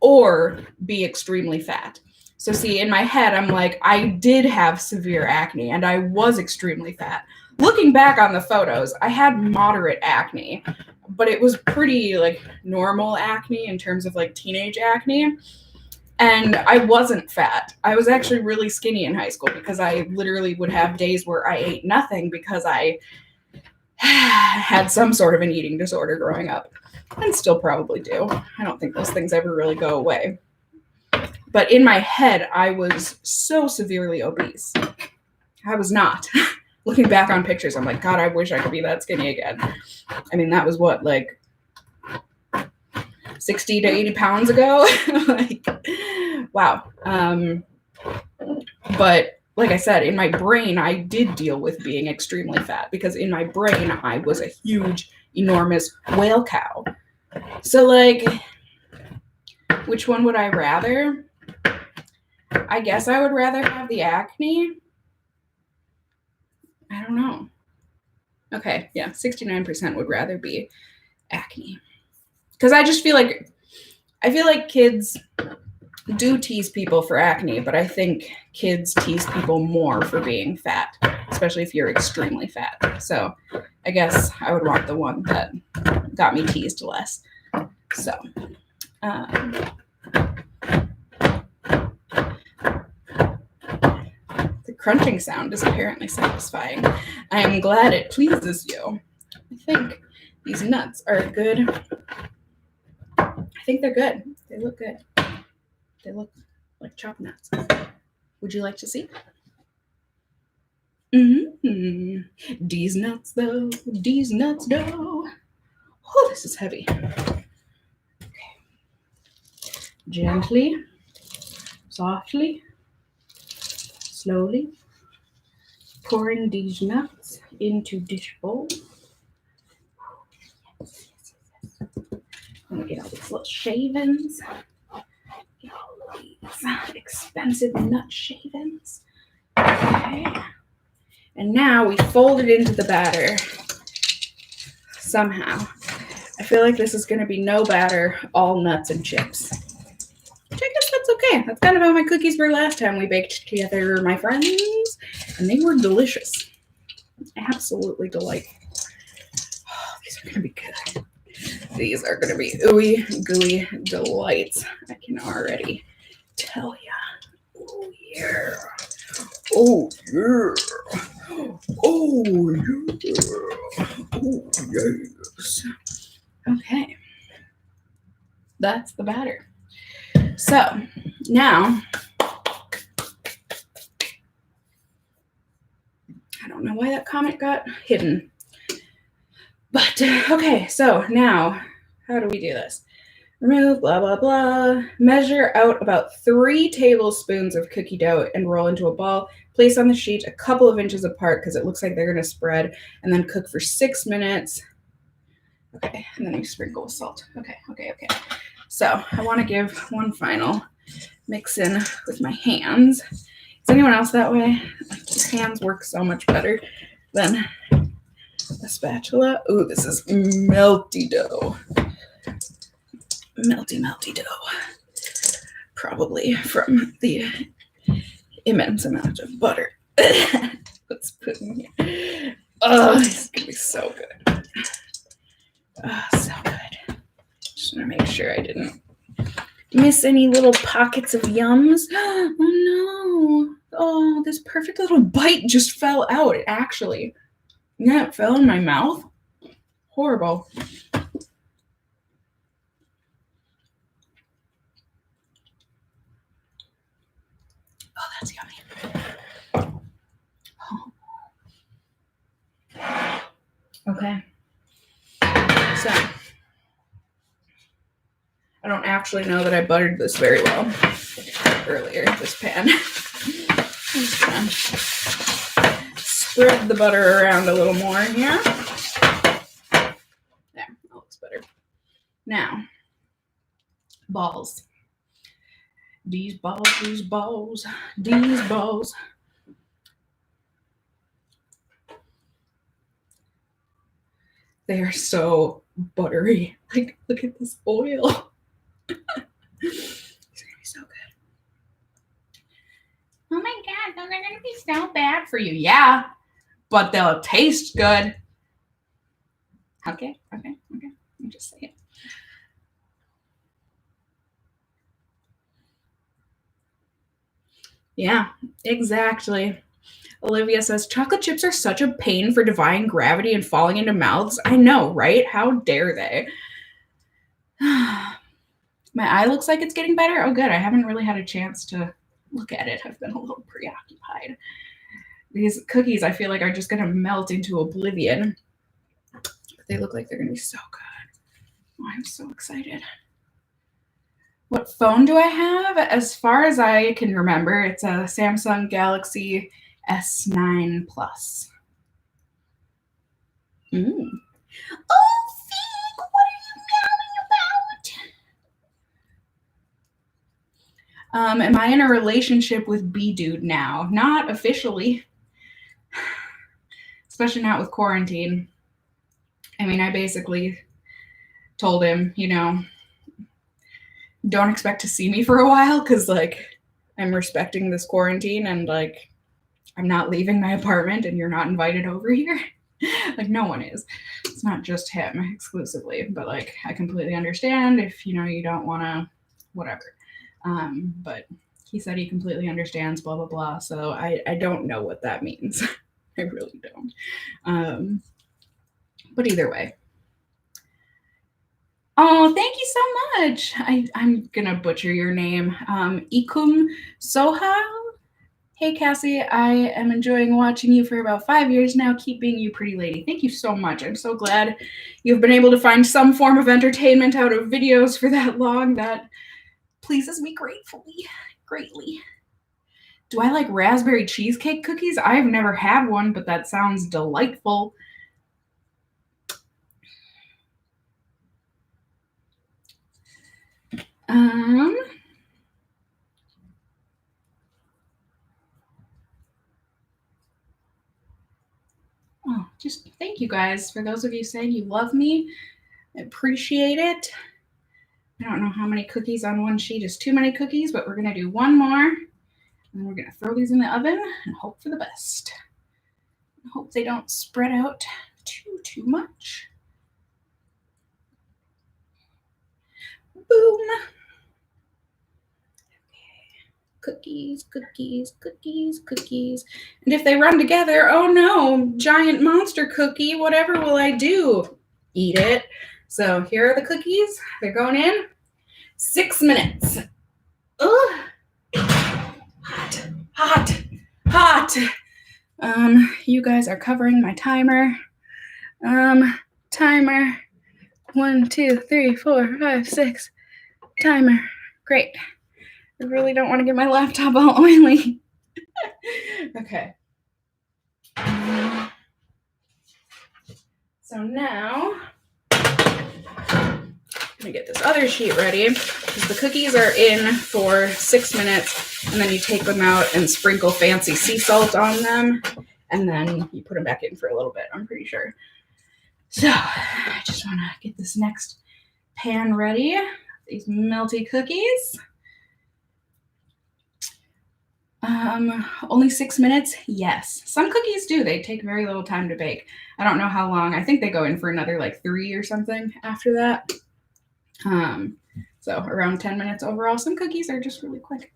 or be extremely fat? So see, in my head, I'm like, I did have severe acne and I was extremely fat. Looking back on the photos, I had moderate acne, but it was pretty like normal acne in terms of like teenage acne. And I wasn't fat. I was actually really skinny in high school because I literally would have days where I ate nothing because I had some sort of an eating disorder growing up and still probably do. I don't think those things ever really go away. But in my head, I was so severely obese. I was not. Looking back on pictures, I'm like, God, I wish I could be that skinny again. I mean, that was what, like 60 to 80 pounds ago? Like, wow. But like I said, in my brain, I did deal with being extremely fat because in my brain, I was a huge, enormous whale cow. So like, which one would I rather? I guess I would rather have the acne. I don't know. Okay, yeah, 69% would rather be acne. Because I just feel like, kids do tease people for acne, but I think kids tease people more for being fat, especially if you're extremely fat. So I guess I would want the one that got me teased less. So, the crunching sound is apparently satisfying. I am glad it pleases you. I think these nuts are good. I think they're good. They look good. They look like chopped nuts. Would you like to see? These nuts though. Oh, this is heavy. Okay. Gently, softly, slowly, pouring these nuts into dish bowl. I'm gonna get all these little shavings. Get all of these expensive nut shavings. Okay. And now we fold it into the batter somehow. I feel like this is going to be no batter, all nuts and chips. Which I guess that's okay. That's kind of how my cookies were last time we baked together, my friends. And they were delicious. absolutely delightful. Oh, these are going to be good. These are going to be ooey gooey delights. I can already tell ya. Oh yeah. Oh yeah. Oh yeah. Oh yes. Okay. That's the batter. So now, I don't know why that comment got hidden. But okay, so now, how do we do this? Remove, blah, blah, blah. Measure out about 3 tablespoons of cookie dough and roll into a ball. Place on the sheet a couple of inches apart because it looks like they're going to spread, and then cook for 6 minutes. Okay, and then we sprinkle with salt. Okay. So I want to give one final mix in with my hands. Is anyone else that way? Hands work so much better than a spatula. Ooh, this is melty dough. Melty dough. Probably from the immense amount of butter that's put in here. Oh, it's gonna be so good. Oh, so good. Just want to make sure I didn't miss any little pockets of yums. Oh no. Oh, this perfect little bite just fell out. It actually. Yeah, it fell in my mouth. Horrible. Oh, that's yummy. Oh. Okay. So, I don't actually know that I buttered this very well earlier, this pan. I'm just gonna spread the butter around a little more here. There, that looks better. Now, balls. These balls. They are so buttery. Like, look at this oil. These are gonna be so good. Oh my god, those are gonna be so bad for you. Yeah, but they'll taste good. Okay. I'm just saying. Yeah, exactly. Olivia says, chocolate chips are such a pain for defying gravity and falling into mouths. I know, right? How dare they? My eye looks like it's getting better. Oh, good. I haven't really had a chance to look at it. I've been a little preoccupied. These cookies, I feel like, are just going to melt into oblivion. But they look like they're going to be so good. Oh, I'm so excited. What phone do I have? As far as I can remember, it's a Samsung Galaxy S9 Plus. Oh, Fig, what are you meowing about? Am I in a relationship with B-Dude now? Not officially. Especially not with quarantine. I mean, I basically told him, don't expect to see me for a while because, like, I'm respecting this quarantine and, like, I'm not leaving my apartment and you're not invited over here. Like, no one is. It's not just him exclusively, but, like, I completely understand if, you don't want to, whatever. But he said he completely understands, blah, blah, blah. So I don't know what that means. I really don't. But either way. Oh, thank you so much. I'm going to butcher your name. Ikum Soha. Hey, Cassie, I am enjoying watching you for about 5 years now. Keep being you, pretty lady. Thank you so much. I'm so glad you've been able to find some form of entertainment out of videos for that long. That pleases me greatly. Do I like raspberry cheesecake cookies? I've never had one, but that sounds delightful. Oh, just thank you guys. For those of you saying you love me, I appreciate it. I don't know how many cookies on one sheet is too many cookies, but we're going to do one more. And we're going to throw these in the oven and hope for the best. Hope they don't spread out too much. Boom. Cookies, cookies, cookies, cookies. And if they run together, oh no, giant monster cookie, whatever will I do? Eat it. So here are the cookies. They're going in. 6 minutes. Ugh. Hot, hot, hot. You guys are covering my timer. Timer. 1, 2, 3, 4, 5, 6. Timer. Great. I really don't want to get my laptop all oily. Okay. So now, I'm gonna get this other sheet ready because the cookies are in for 6 minutes, and then you take them out and sprinkle fancy sea salt on them, and then you put them back in for a little bit, I'm pretty sure. So I just want to get this next pan ready. These melty cookies. Only 6 minutes? Yes. Some cookies do. They take very little time to bake. I don't know how long. I think they go in for another like 3 or something after that. So around 10 minutes overall. Some cookies are just really quick.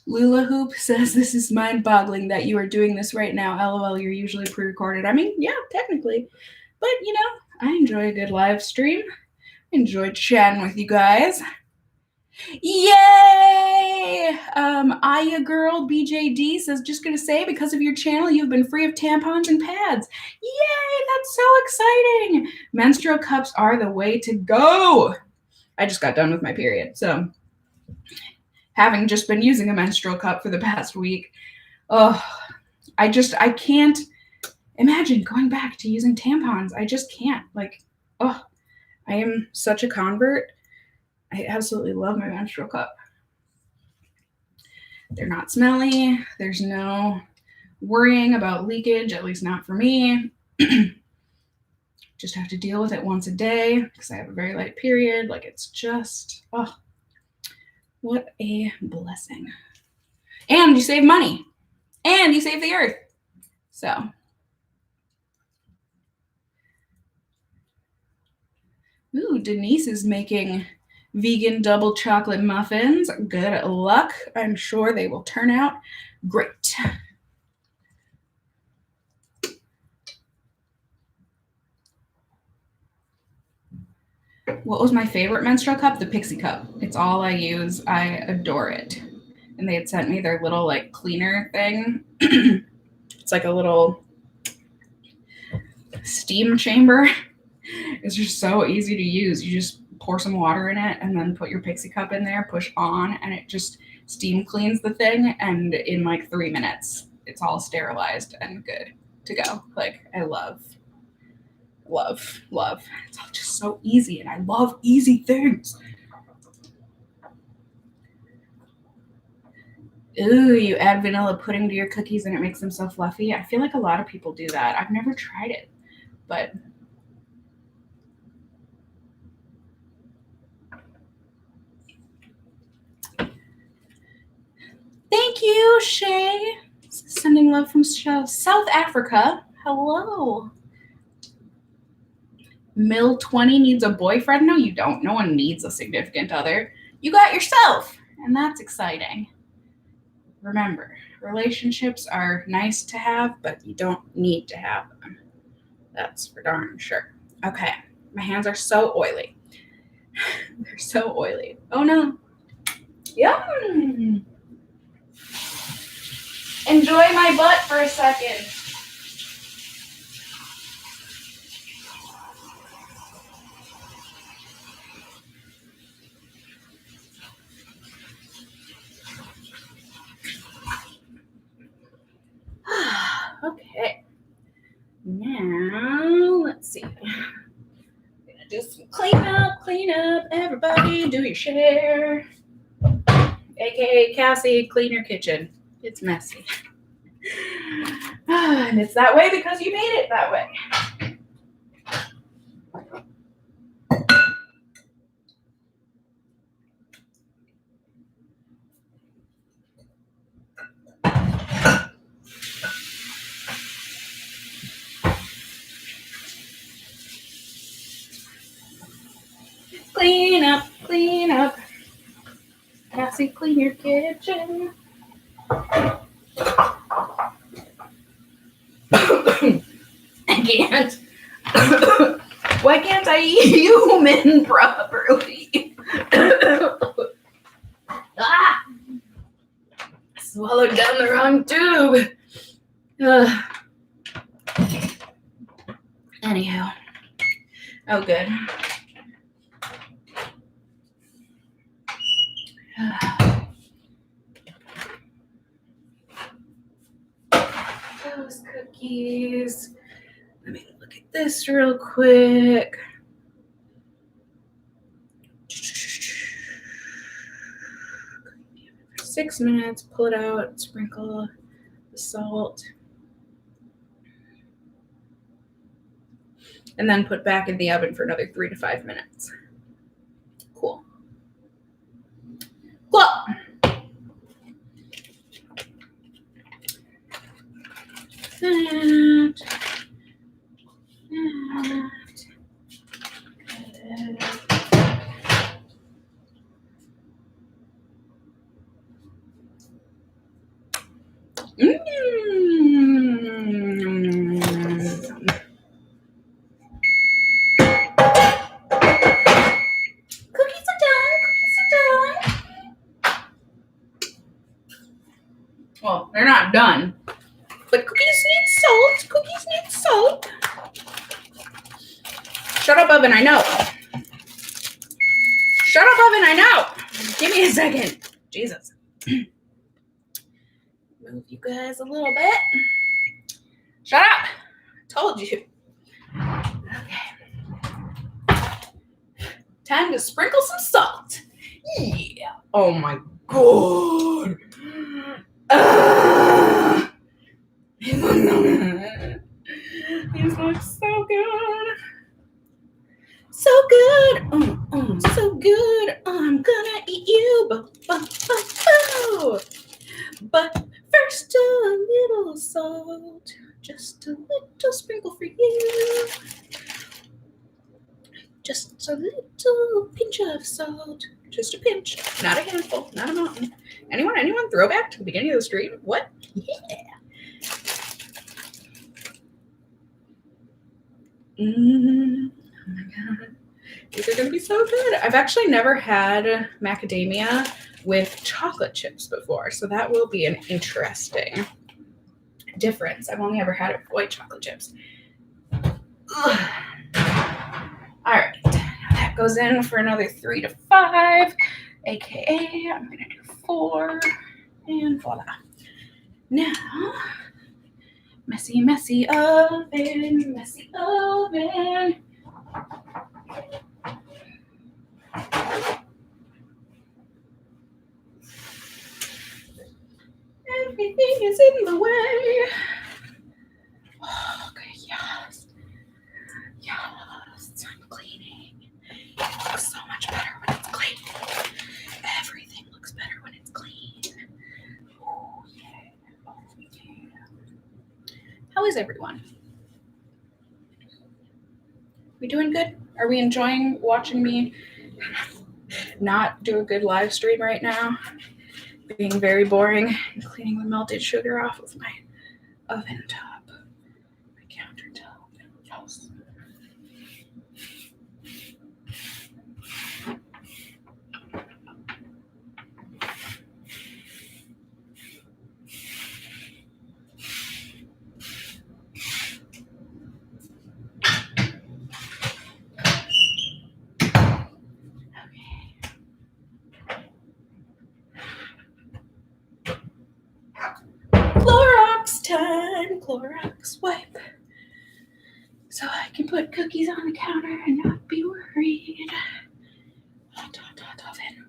Lula Hoop says, this is mind-boggling that you are doing this right now. LOL, you're usually pre-recorded. I mean, yeah, technically. But, you know, I enjoy a good live stream. Enjoyed chatting with you guys. Yay! Aya Girl BJD says, just gonna say, because of your channel, you've been free of tampons and pads. Yay! That's so exciting! Menstrual cups are the way to go. I just got done with my period, so having just been using a menstrual cup for the past week, I can't imagine going back to using tampons. I just can't. Like, I am such a convert. I absolutely love my menstrual cup. They're not smelly. There's no worrying about leakage, at least not for me. Just have to deal with it once a day because I have a very light period. Like, it's just, what a blessing. And you save money. And you save the earth. So. Ooh, Denise is making vegan double chocolate muffins. Good luck. I'm sure they will turn out great. What was my favorite menstrual cup? The Pixie cup. It's all I use. I adore it. And they had sent me their little like cleaner thing. It's like a little steam chamber. It's just so easy to use. You just pour some water in it and then put your Pixie cup in there, push on, and it just steam cleans the thing. And in like 3 minutes, it's all sterilized and good to go. Like, I love. It's all just so easy, and I love easy things. Ooh, you add vanilla pudding to your cookies and it makes them so fluffy. I feel like a lot of people do that. I've never tried it, but thank you, Shay. Sending love from South Africa. Hello. Mill 20 needs a boyfriend? No, you don't. No one needs a significant other. You got yourself, and that's exciting. Remember, relationships are nice to have, but you don't need to have them. That's for darn sure. Okay, my hands are so oily. They're so oily. Oh no. Yum. Enjoy my butt for a second. Okay. Now, let's see. I'm gonna do some clean up. Everybody do your share. AKA Cassie, clean your kitchen. It's messy. And it's that way because you made it that way. clean up. Cassie, clean your kitchen. I can't. Why can't I eat human properly? Ah! Swallowed down the wrong tube. Anyhow. Oh, good. Those cookies. Let me look at this real quick. For 6 minutes, pull it out, sprinkle the salt, and then put back in the oven for another 3 to 5 minutes. Cool. Cool. Cookies are done. Well, they're not done. But cookies need salt. Shut up, oven, I know. Give me a second. Jesus. Move you guys a little bit. Shut up. Told you. Okay. Time to sprinkle some salt. Yeah. Oh my god. These look so good. So good. So good. I'm gonna eat you. But first a little salt. Just a little sprinkle for you. Just a little pinch of salt. Just a pinch. Not a handful. Not a mountain. Anyone? Throwback to the beginning of the stream? What? Yeah. Oh my god. These are going to be so good. I've actually never had macadamia with chocolate chips before, so that will be an interesting difference. I've only ever had it with white chocolate chips. Ugh. All right. That goes in for another 3 to 5, aka I'm going to do 4, and voila. Now, messy oven. Everything is in the way. Okay, yes. I'm cleaning. It looks so much better when it's clean. Everything looks better when it's clean. Oh, yeah. How is everyone? We doing good? Are we enjoying watching me not do a good live stream right now? Being very boring and cleaning the melted sugar off of my oven top, my countertop. Yes. Clorox time. Clorox wipe. So I can put cookies on the counter and not be worried. Hot oven.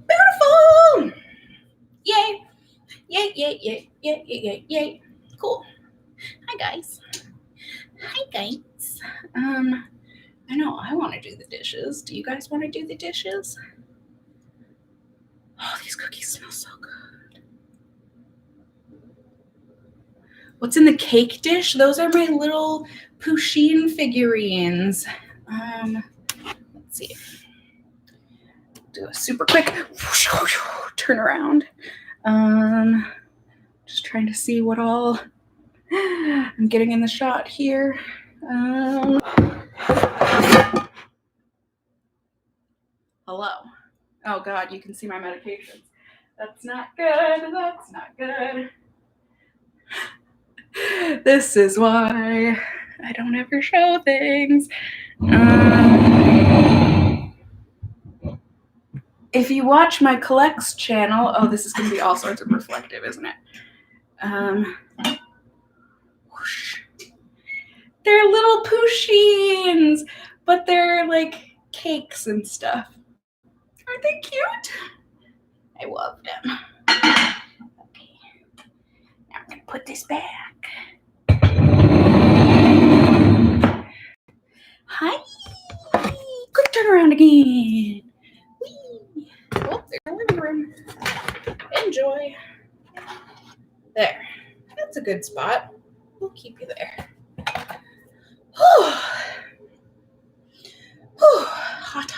Beautiful! Yay! Yay. Cool. Hi, guys. I know I want to do the dishes. Do you guys want to do the dishes? Oh, these cookies smell so good. What's in the cake dish? Those are my little Pusheen figurines. Let's see. Do a super quick turn around. Just trying to see what all I'm getting in the shot here. Hello. Oh God, you can see my medications. That's not good. That's not good. This is why I don't ever show things. If you watch my collects channel, oh, this is going to be all sorts of reflective, isn't it? Whoosh. They're little Pusheens, but they're like cakes and stuff. Aren't they cute? I love them. Okay. Now I'm going to put this back. Hi. Quick turnaround again. Whee. Oh, there's the living room. Enjoy. There. That's a good spot. We'll keep you there. Whew. Whew. Hot.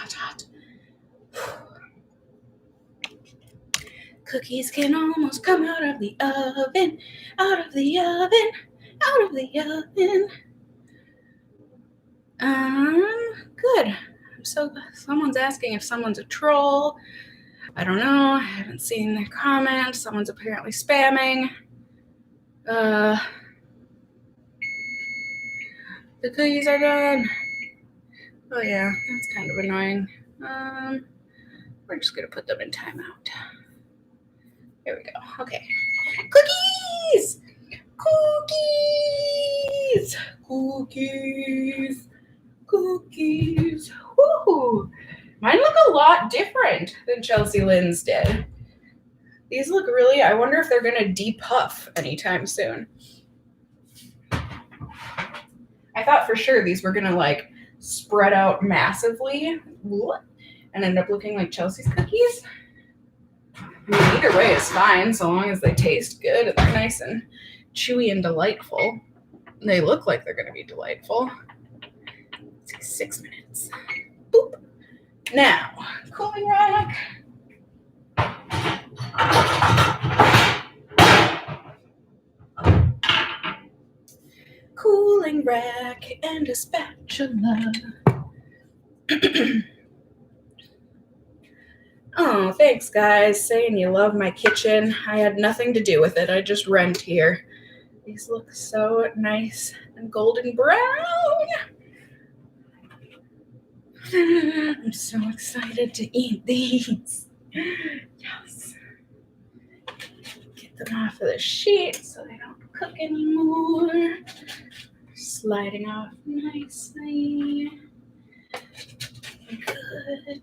Cookies can almost come out of the oven. Good. So someone's asking if someone's a troll. I don't know. I haven't seen their comments. Someone's apparently spamming. The cookies are done. Oh yeah, that's kind of annoying. We're just gonna put them in timeout. There we go. Okay. Cookies. Woo! Mine look a lot different than Chelsea Lynn's did. These look really, I wonder if they're gonna depuff anytime soon. I thought for sure these were gonna like spread out massively and end up looking like Chelsea's cookies. I mean, either way is fine, so long as they taste good and they're nice and chewy and delightful. They look like they're going to be delightful. Let's see, 6 minutes. Boop. Now, cooling rack. Cooling rack and a spatula. Oh, thanks, guys, saying you love my kitchen. I had nothing to do with it. I just rent here. These look so nice and golden brown. I'm so excited to eat these. Yes. Get them off of the sheet so they don't cook anymore. Sliding off nicely. Good.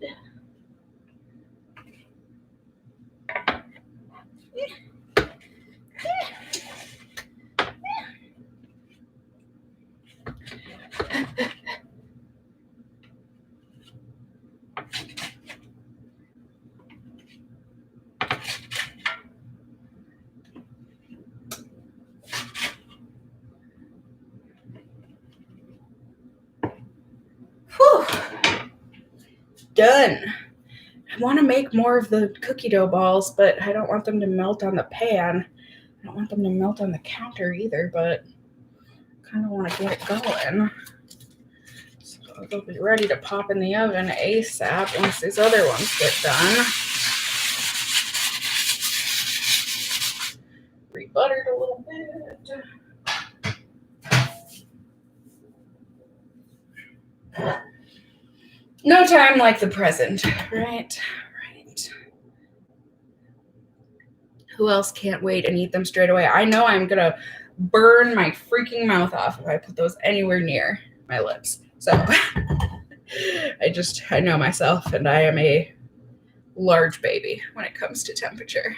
Whew. Done. I want to make more of the cookie dough balls, but I don't want them to melt on the pan. I don't want them to melt on the counter either, but I kind of want to get it going. So they'll be ready to pop in the oven ASAP once these other ones get done. Rebuttered a little bit. No time like the present, right? Who else can't wait and eat them straight away? I know I'm going to burn my freaking mouth off if I put those anywhere near my lips. So I know myself, and I am a large baby when it comes to temperature.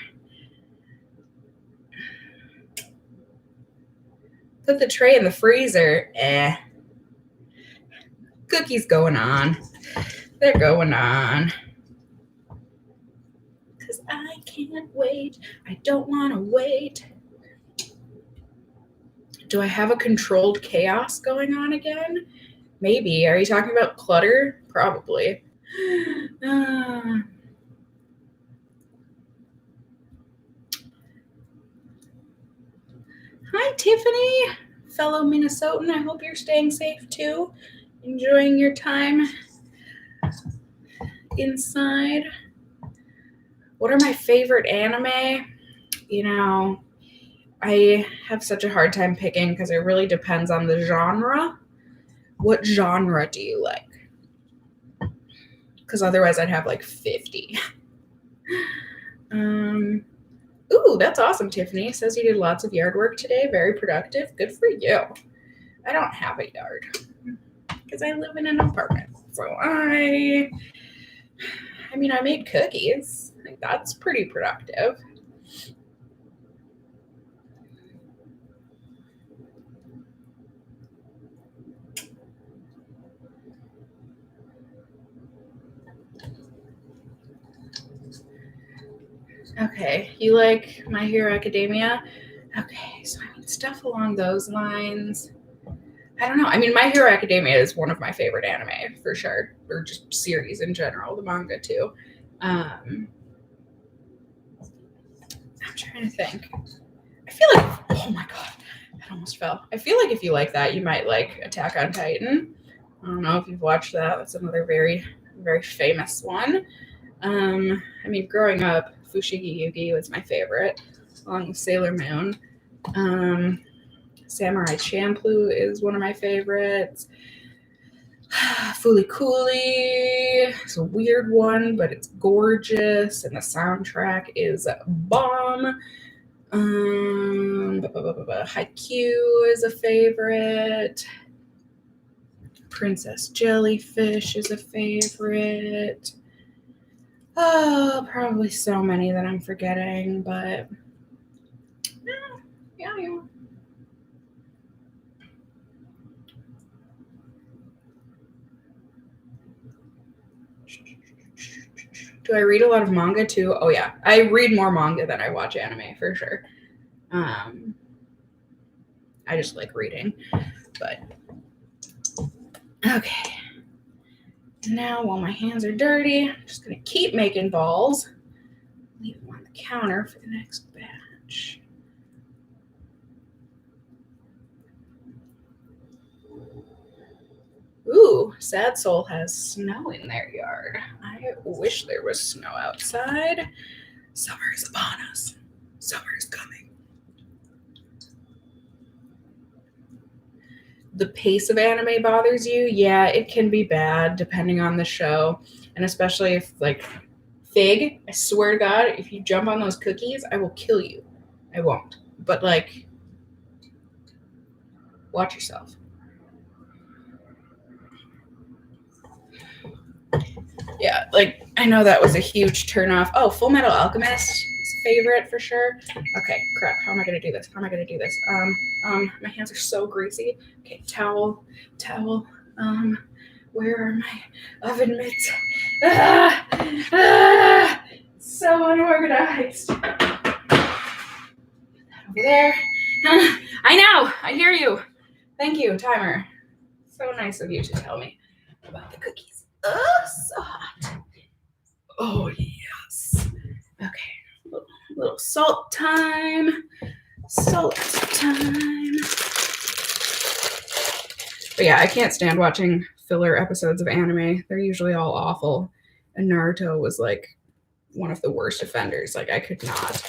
Put the tray in the freezer. Cookies going on. They're going on. Because I can't wait. I don't want to wait. Do I have a controlled chaos going on again? Maybe. Are you talking about clutter? Probably. Hi, Tiffany, fellow Minnesotan. I hope you're staying safe too. Enjoying your time inside. What are my favorite anime? You know, I have such a hard time picking because it really depends on the genre. What genre do you like? Because otherwise I'd have like 50. Ooh, that's awesome, Tiffany. Says you did lots of yard work today. Very productive. Good for you. I don't have a yard because I live in an apartment. So I made cookies. I think that's pretty productive. Okay, you like My Hero Academia? Okay, so I mean stuff along those lines. I don't know. I mean, My Hero Academia is one of my favorite anime for sure, or just series in general. The manga too. I'm trying to think. I feel like, oh my god, that almost fell. I feel like if you like that, you might like Attack on Titan. I don't know if you've watched that. That's another very, very famous one. I mean, growing up, Fushigi Yugi was my favorite, along with Sailor Moon. Samurai Champloo is one of my favorites. Fooly Cooly is a weird one, but it's gorgeous, and the soundtrack is bomb. Haikyuu is a favorite. Princess Jellyfish is a favorite. Oh, probably so many that I'm forgetting, but yeah. Do I read a lot of manga too? Oh yeah, I read more manga than I watch anime for sure. I just like reading, but okay. Now, while my hands are dirty, I'm just gonna keep making balls. Leave them on the counter for the next batch. Ooh, Sad Soul has snow in their yard. I wish there was snow outside. Summer is upon us. Summer is coming. The pace of anime bothers you? Yeah, it can be bad depending on the show. And especially if, like, Fig, I swear to God, if you jump on those cookies, I will kill you. I won't. But, like, watch yourself. Yeah, like, I know that was a huge turnoff. Oh, Full Metal Alchemist is a favorite for sure. Okay, crap. How am I going to do this? My hands are so greasy. Okay, towel. Where are my oven mitts? So unorganized. Over there. I know. I hear you. Thank you, timer. So nice of you to tell me about the cookies. So hot. Oh, yes. Okay. Little salt time. But yeah, I can't stand watching filler episodes of anime. They're usually all awful. And Naruto was like one of the worst offenders. Like I could not.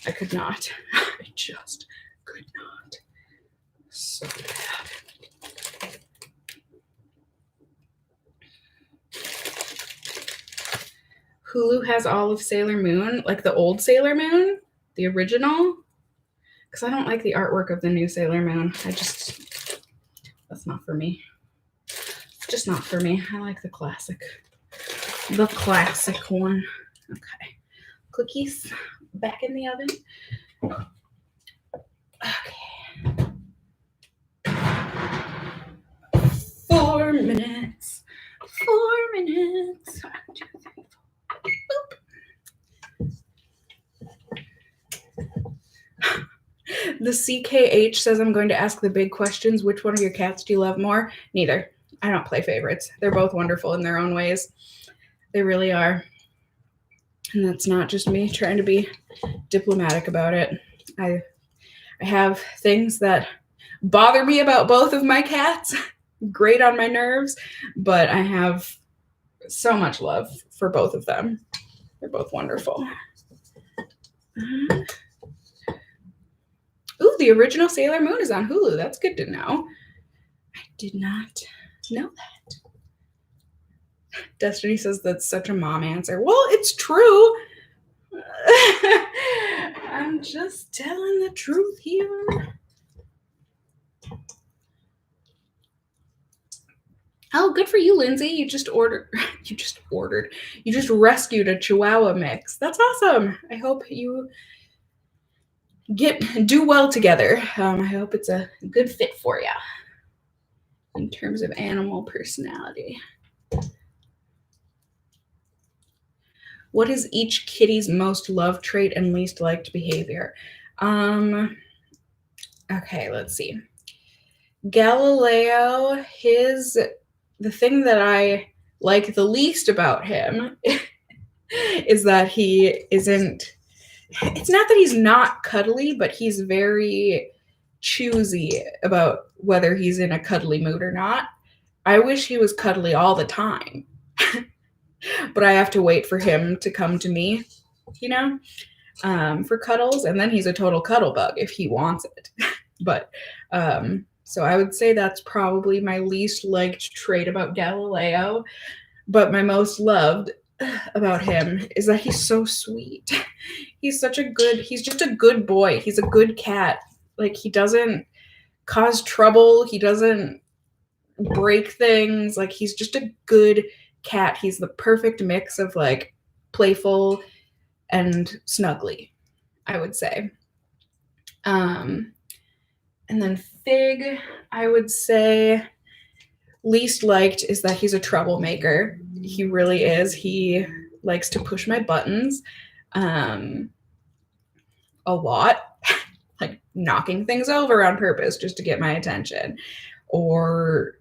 I just could not. So bad. Hulu has all of Sailor Moon, like the old Sailor Moon, the original. Because I don't like the artwork of the new Sailor Moon. That's not for me. It's just not for me. I like the classic. The classic one. Okay. Cookies back in the oven. Okay. minutes. 1, 2, 3, 4. Boop. The CKH says I'm going to ask the big questions. Which one of your cats do you love more? Neither. I don't play favorites. They're both wonderful in their own ways. They really are. And that's not just me trying to be diplomatic about it. I have things that bother me about both of my cats, grate on my nerves, but I have so much love for both of them. They're both wonderful. Ooh, the original Sailor Moon is on Hulu. That's good to know. I did not know that. Destiny says that's such a mom answer. Well, it's true. I'm just telling the truth here. Oh, good for you, Lindsay. You just rescued a Chihuahua mix. That's awesome. I hope you do well together. I hope it's a good fit for you in terms of animal personality. What is each kitty's most loved trait and least liked behavior? Okay, let's see. Galileo, the thing that I like the least about him is that he isn't, it's not that he's not cuddly, but he's very choosy about whether he's in a cuddly mood or not. I wish he was cuddly all the time, but I have to wait for him to come to me, for cuddles, and then he's a total cuddle bug if he wants it. But so I would say that's probably my least liked trait about Galileo, but my most loved about him is that he's so sweet. He's just a good boy. He's a good cat. Like, he doesn't cause trouble. He doesn't break things. Like, he's just a good cat. He's the perfect mix of like playful and snuggly, I would say. And then Fig, I would say least liked is that he's a troublemaker. He really is. He likes to push my buttons a lot, like knocking things over on purpose just to get my attention, or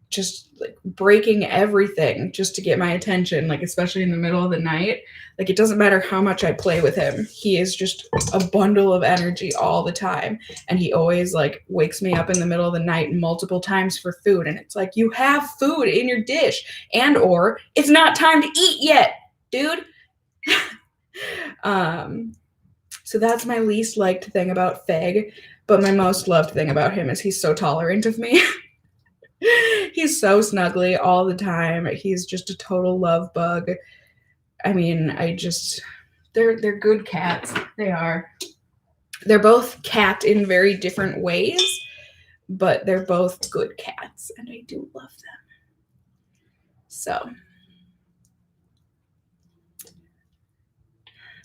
just like breaking everything just to get my attention, like especially in the middle of the night. Like, it doesn't matter how much I play with him. He is just a bundle of energy all the time. And he always like wakes me up in the middle of the night multiple times for food. And it's like, you have food in your dish, or it's not time to eat yet, dude. So that's my least liked thing about Fig. But my most loved thing about him is he's so tolerant of me. He's so snuggly all the time. He's just a total love bug. I mean, they're good cats. They are. They're both cat in very different ways, but they're both good cats, and I do love them. So,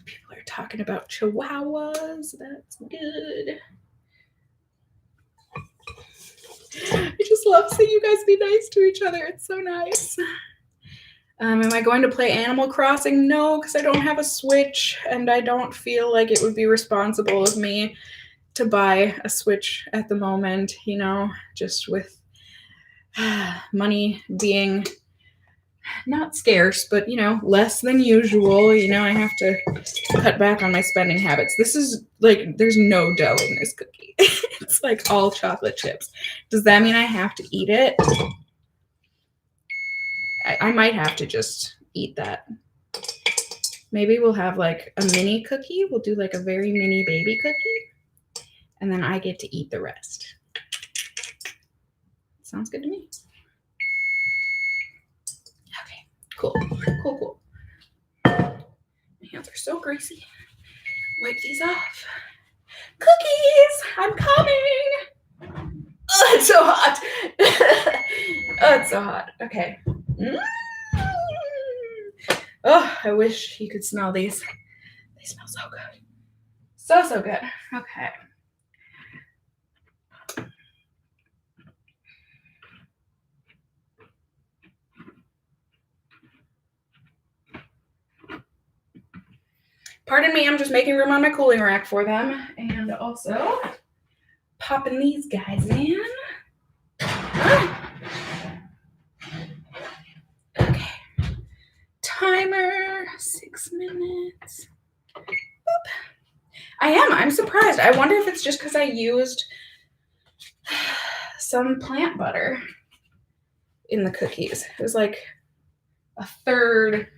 people are talking about Chihuahuas. That's good. I just love seeing you guys be nice to each other. It's so nice. Am I going to play Animal Crossing? No, because I don't have a Switch, and I don't feel like it would be responsible of me to buy a Switch at the moment, just with money being not scarce, but, less than usual. I have to cut back on my spending habits. This is like, there's no dough in this cookie. It's like all chocolate chips. Does that mean I have to eat it? I might have to just eat that. Maybe we'll have like a mini cookie. We'll do like a very mini baby cookie, and then I get to eat the rest. Sounds good to me. Okay, cool. My hands are so greasy. Wipe these off. Cookies, I'm coming. Oh, it's so hot. Oh, it's so hot. Okay. Oh, I wish you could smell these. They smell so good. So good. Okay. Pardon me, I'm just making room on my cooling rack for them. And also popping these guys in. Okay. Timer, 6 minutes. Boop. I'm surprised. I wonder if it's just because I used some plant butter in the cookies. It was like a third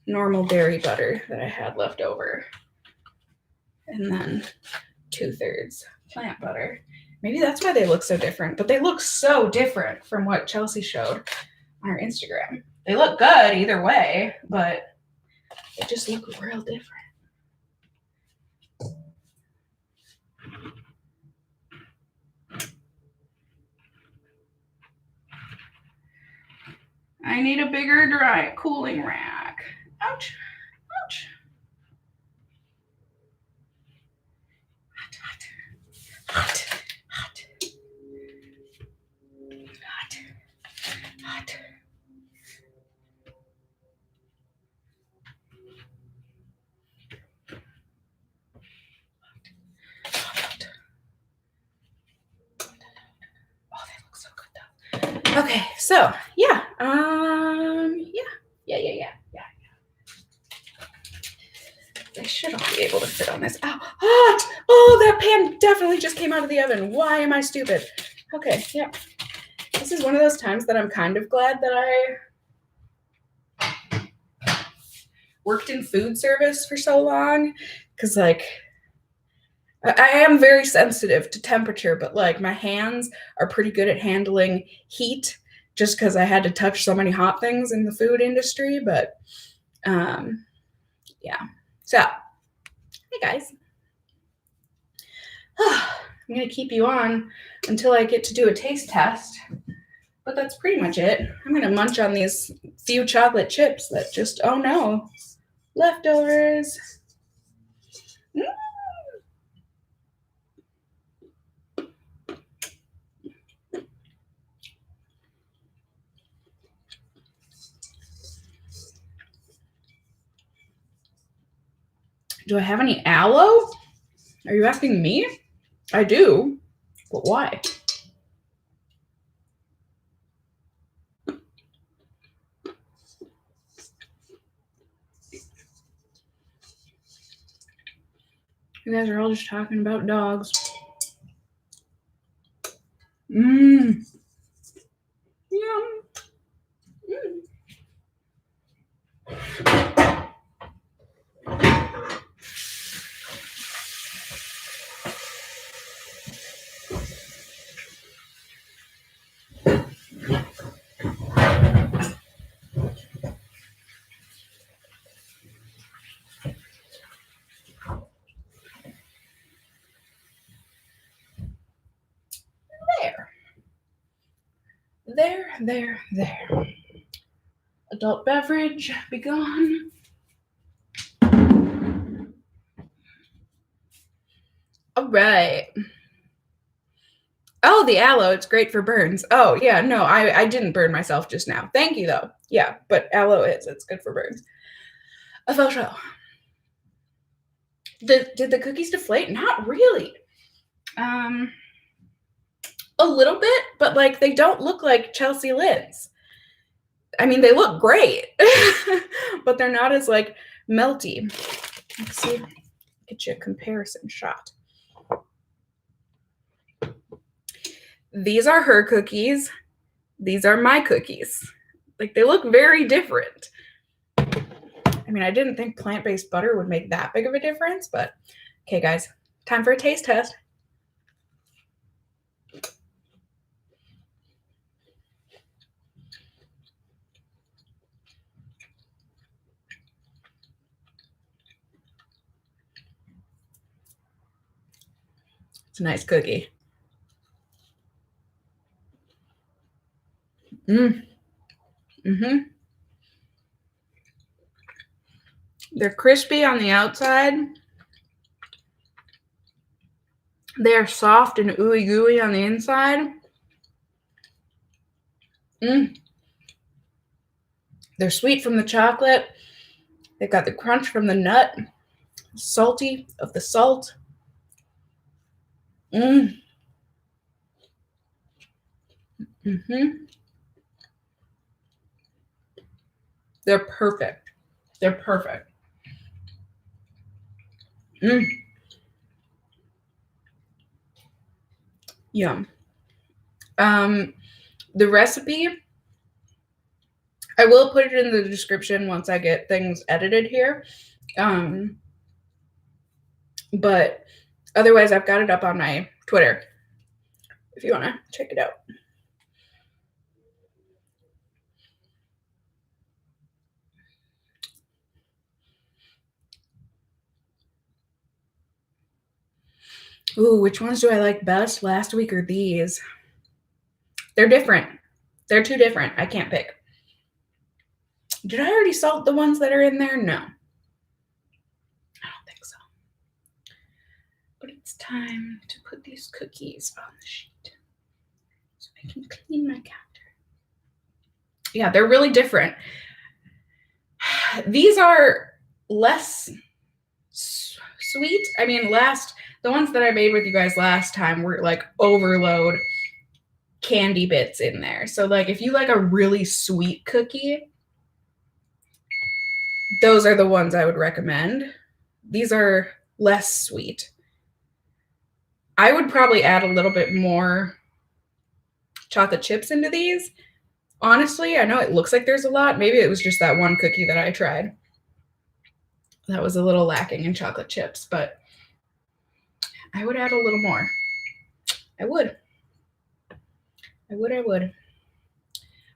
normal dairy butter that I had left over. And then 2/3 plant butter. Maybe that's why they look so different, but they look so different from what Chelsea showed on her Instagram. They look good either way, but they just look real different. I need a bigger dry cooling rack. Ouch, ouch. Hot, hot, hot, hot, hot. Okay, so yeah, yeah. I should all be able to fit on this. Ow, hot! Oh, that pan definitely just came out of the oven. Why am I stupid? Okay, yeah. This is one of those times that I'm kind of glad that I worked in food service for so long, because like I am very sensitive to temperature, but like my hands are pretty good at handling heat just because I had to touch so many hot things in the food industry. But yeah. So, hey guys. I'm going to keep you on until I get to do a taste test. But that's pretty much it. I'm going to munch on these few chocolate chips that just, oh no, leftovers. Do I have any aloe? Are you asking me? I do, but why? You guys are all just talking about dogs. Yum. There. Adult beverage, be gone. All right. Oh, the aloe, it's great for burns. Oh, yeah, no, I didn't burn myself just now. Thank you, though. Yeah, but aloe it's good for burns. A faux show. Did the cookies deflate? Not really. A little bit, but like they don't look like Chelsea Lynn's. I mean, they look great, but they're not as like melty. Let's see, get you a comparison shot. These are her cookies. These are my cookies. Like they look very different. I mean, I didn't think plant-based butter would make that big of a difference, but okay, guys, time for a taste test. It's a nice cookie. They're crispy on the outside. They are soft and ooey gooey on the inside. They're sweet from the chocolate. They've got the crunch from the nut. salty of the salt. Mm. Mm-hmm. They're perfect. They're perfect. Mm. Yum. The recipe, I will put it in the description once I get things edited here. But otherwise, I've got it up on my Twitter if you want to check it out. Ooh, which ones do I like best, last week or these? They're different. They're too different. I can't pick. Did I already salt the ones that are in there? No. I don't think so. But it's time to put these cookies on the sheet so I can clean my counter. Yeah, they're really different. These are less sweet. I mean, the ones that I made with you guys last time were like overload candy bits in there. So like if you like a really sweet cookie, those are the ones I would recommend. These are less sweet. I would probably add a little bit more chocolate chips into these. Honestly, I know it looks like there's a lot. Maybe it was just that one cookie that I tried that was a little lacking in chocolate chips, but I would add a little more. I would.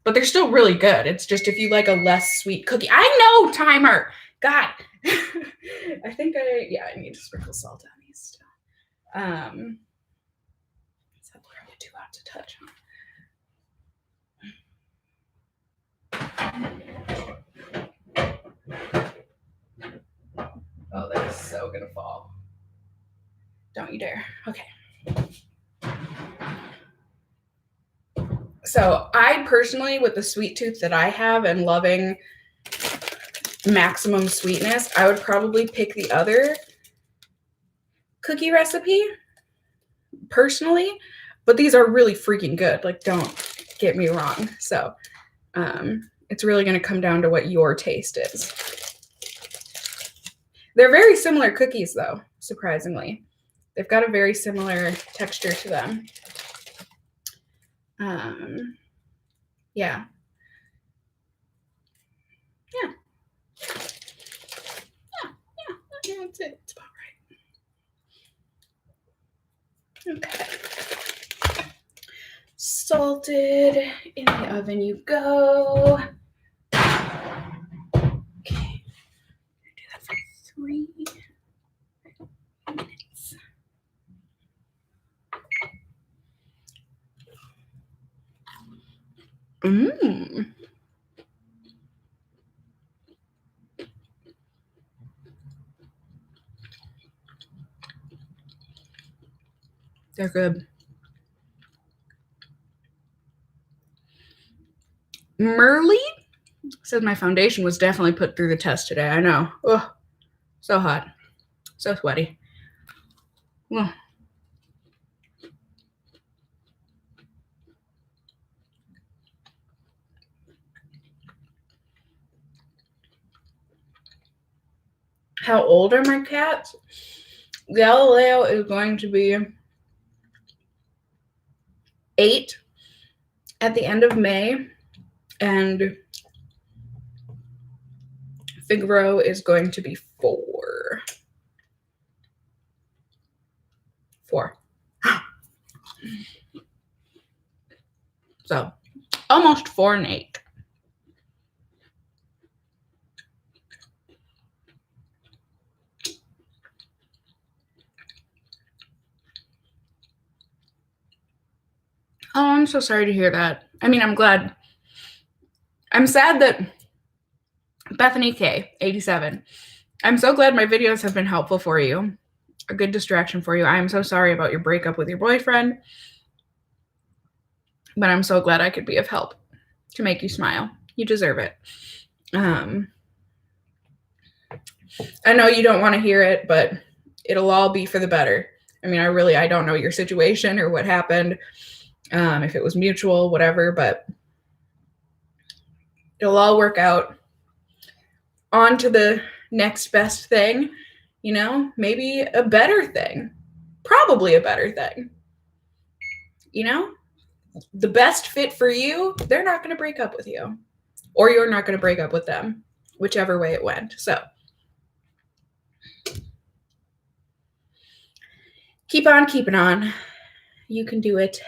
But they're still really good. It's just if you like a less sweet cookie. I know, timer. God. I think I need to sprinkle salt on these still. It's probably too hot to touch. Oh, that is so gonna fall. Don't you dare. Okay. So I personally, with the sweet tooth that I have and loving maximum sweetness, I would probably pick the other cookie recipe personally, but these are really freaking good. Like, don't get me wrong. So it's really going to come down to what your taste is. They're very similar cookies though, surprisingly. They've got a very similar texture to them. Yeah. That's it. It's about right. Okay. Salted. In the oven you go. Okay. Do that for 3 minutes. Mmm. They're good. Merly says my foundation was definitely put through the test today. I know. Oh, so hot. So sweaty. Oh. How old are my cats? Galileo is going to be 8 at the end of May, and Figaro is going to be 4. 4. So almost 4 and 8. Oh, I'm so sorry to hear that. I mean, I'm glad. I'm sad that Bethany K, 87. I'm so glad my videos have been helpful for you. A good distraction for you. I am so sorry about your breakup with your boyfriend, but I'm so glad I could be of help to make you smile. You deserve it. I know you don't want to hear it, but it'll all be for the better. I mean, I don't know your situation or what happened, if it was mutual, whatever, but it'll all work out. On to the next best thing, maybe a better thing, probably a better thing. The best fit for you, they're not going to break up with you, or you're not going to break up with them, whichever way it went. So keep on keeping on. You can do it.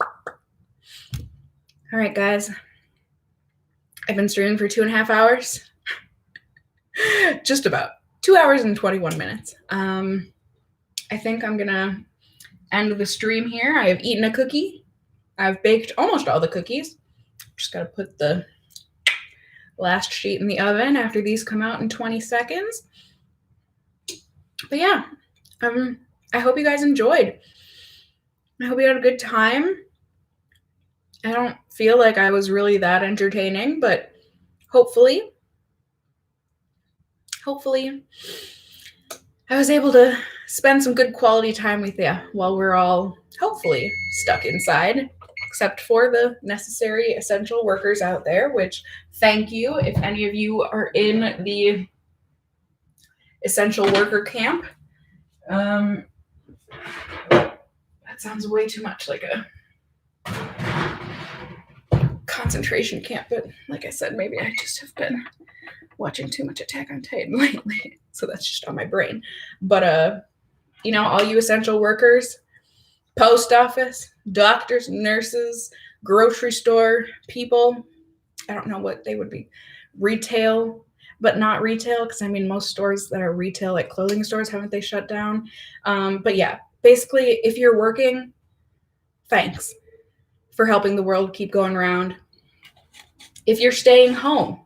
All right, guys. I've been streaming for 2.5 hours. Just about 2 hours and 21 minutes. I think I'm going to end the stream here. I have eaten a cookie. I've baked almost all the cookies. Just got to put the last sheet in the oven after these come out in 20 seconds. But yeah, I hope you guys enjoyed. I hope you had a good time. I don't feel like I was really that entertaining, but hopefully I was able to spend some good quality time with you while we're all hopefully stuck inside, except for the necessary essential workers out there, which thank you if any of you are in the essential worker camp. That sounds way too much like a concentration camp, but like I said, maybe I just have been watching too much Attack on Titan lately, so that's just on my brain. But all you essential workers, post office, doctors, nurses, grocery store people, I don't know what they would be, retail, but not retail, because I mean most stores that are retail, like clothing stores, haven't they shut down? But yeah, basically if you're working, thanks for helping the world keep going around. If you're staying home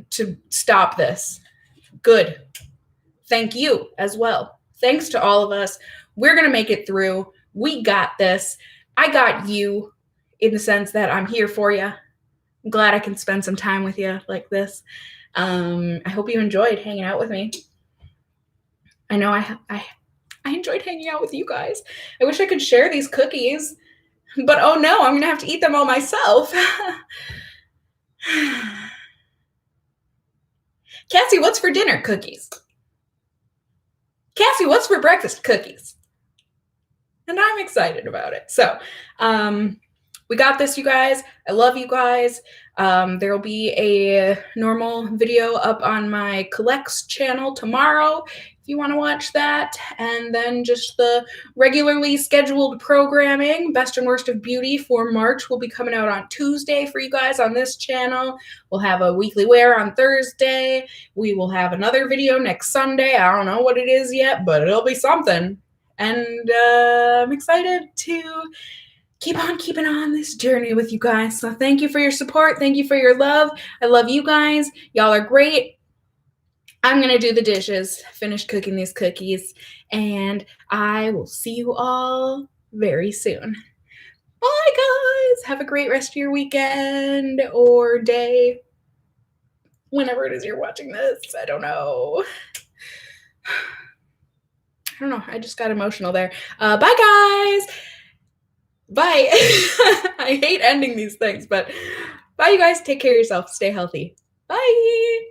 to stop this, good. Thank you as well. Thanks to all of us. We're going to make it through. We got this. I got you, in the sense that I'm here for you. I'm glad I can spend some time with you like this. I hope you enjoyed hanging out with me. I know I enjoyed hanging out with you guys. I wish I could share these cookies, but oh no, I'm going to have to eat them all myself. Cassie, what's for dinner? Cookies. Cassie, what's for breakfast? Cookies. And I'm excited about it. So, we got this, you guys. I love you guys. There will be a normal video up on my Collects channel tomorrow if you want to watch that. And then just the regularly scheduled programming, Best and Worst of Beauty for March, will be coming out on Tuesday for you guys on this channel. We'll have a weekly wear on Thursday. We will have another video next Sunday. I don't know what it is yet, but it'll be something. And I'm excited to keep on keeping on this journey with you guys. So thank you for your support. Thank you for your love. I love you guys. Y'all are great. I'm going to do the dishes, finish cooking these cookies, and I will see you all very soon. Bye, guys. Have a great rest of your weekend or day. Whenever it is you're watching this. I don't know. I just got emotional there. Bye, guys. Bye. I hate ending these things, but bye, you guys. Take care of yourself. Stay healthy. Bye.